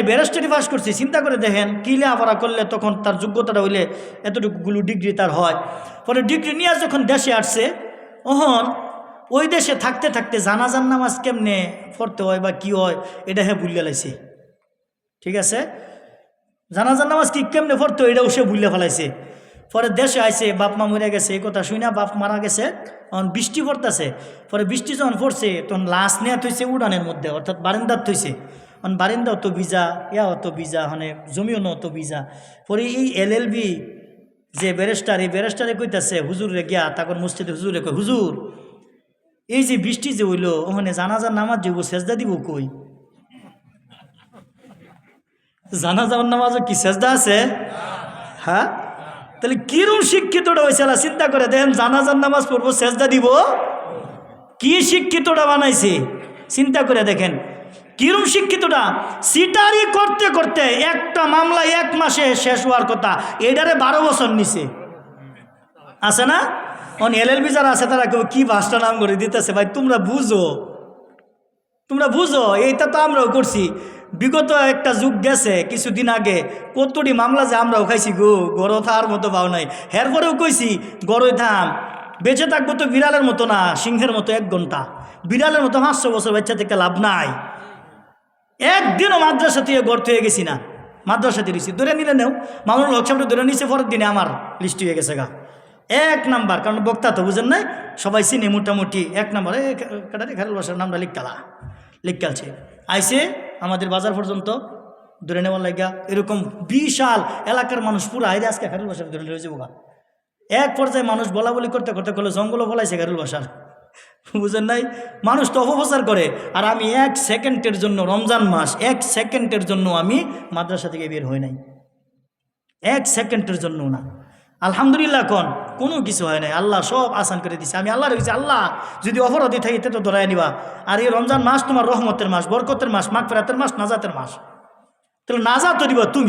[SPEAKER 1] ব্যারিস্টারি পাস করছে। চিন্তা করে দেখেন কি লেখাপড়া করলে তখন তার যোগ্যতাটা হইলে এতটুকুগুলো ডিগ্রি তার হয়। পরে ডিগ্রি নিয়ে যখন দেশে আসছে, ওহন ওই দেশে থাকতে থাকতে জানাজার নামাজ কেমনে পড়তে হয় বা কি হয় এটা হ্যাঁ ভুলিয়া লাইছে। ঠিক আছে, জানাজার নামাজ কি কেমনে পড়তে হয় এটাও সে ভুলিয়া ফেলাইছে। পরে দেশে আইসে বাপ মা মরে গেছে এই কথা শুই না, বাপ মারা গেছে, তখন বৃষ্টি পড়তেছে। পরে বৃষ্টি যখন পড়ছে তখন লাশ নেওয়া থইছে উড়ানের মধ্যে, অর্থাৎ বারান্দার থইছে। কারণ বারান্দা অত ভিজা, অত ভিজা, মানে জমিও অত ভিজা। পরে এই LLB যে ব্যারিস্টার, এই ব্যারিস্টারে কইতাছে হুজুরে গিয়া, তারপর মসজিদে হুজুরে কই, হুজুর এই যে বৃষ্টি যে হইলো, ওখানে জানাজার নামাজ দিব, সেজদা দিব কই? জানাজার নামাজও কি সেজদা আছে? হ্যাঁ, তাহলে কিরম শিক্ষিতটা হয়েছে আল্লাহ চিন্তা করে দেখেন, জানাজার নামাজ পড়বো, সেজদা দিব, কি শিক্ষিতটা বানাইছে চিন্তা করে দেখেন। কিরম শিক্ষিতটা, সিটারি করতে করতে একটা মামলা 1 মাসে শেষ হওয়ার কথা, এটারে 12 বছর নিছে। আছে না? LLB যারা আছে তারা কেউ কি ভাষটা নাম করে দিতেছে, ভাই তোমরা বুঝো, তোমরা বুঝো, এইটা তো আমরাও করছি। বিগত একটা যুগ গেছে কিছুদিন আগে, কতটি মামলা যে আমরাও খাইছি গো, গড় থার মতো পাও নাই। এরপরেও কইছি গড়ই থাম, বেঁচে থাকবো তো বিড়ালের মতো না, সিংহের মতো 1 ঘন্টা, বিড়ালের মতো 500 বছর বাচ্চা থেকে লাভ নাই। একদিনও মাদ্রাসা থেকে গড় হয়ে গেছি না, মাদ্রাসাতে দিয়েছি, ধরে নিলে নেও, মামুনুল হক সাহেব ধরে নিচ্ছে, পরের দিনে আমার লিস্ট হয়ে গেছে গা 1 নাম্বার। কারণ বক্তা তো বুঝেন নাই, সবাই চিনে মোটামুটি 1 নাম্বার। কাটারি খারুল বাসার নামটা লিখকালছে আইসে আমাদের বাজার পর্যন্ত ধরে নেওয়ার লাগা, এরকম বিশাল এলাকার মানুষ পুরো আইরে আজকে খারুল বাসার ধরে নিয়ে যাবো গা। এক পর্যায়ে মানুষ বলা বলি করতে করতে করলে জঙ্গলও বলাইছে খারুল বাসার, বুঝেন নাই? মানুষ তো অপপ্রচার করে। আর আমি 1 সেকেন্ডের জন্য, রমজান মাস 1 সেকেন্ডের জন্য আমি মাদ্রাসা থেকে বের হই নাই, 1 সেকেন্ডের জন্য না। আলহামদুলিল্লাহ, কোনো কিছু হয় নাই, আল্লাহ সব আসান করে দিছে। আমি আল্লাহর কাছে, আল্লাহ যদি অপরাধী থাকি তো ধরাই নিবা, আর এই রমজান মাস তোমার রহমতের মাস, বরকতের মাস, মাগফিরাতের মাস, নাজাতের মাস, তাহলে নাজাত দিবা তুমি।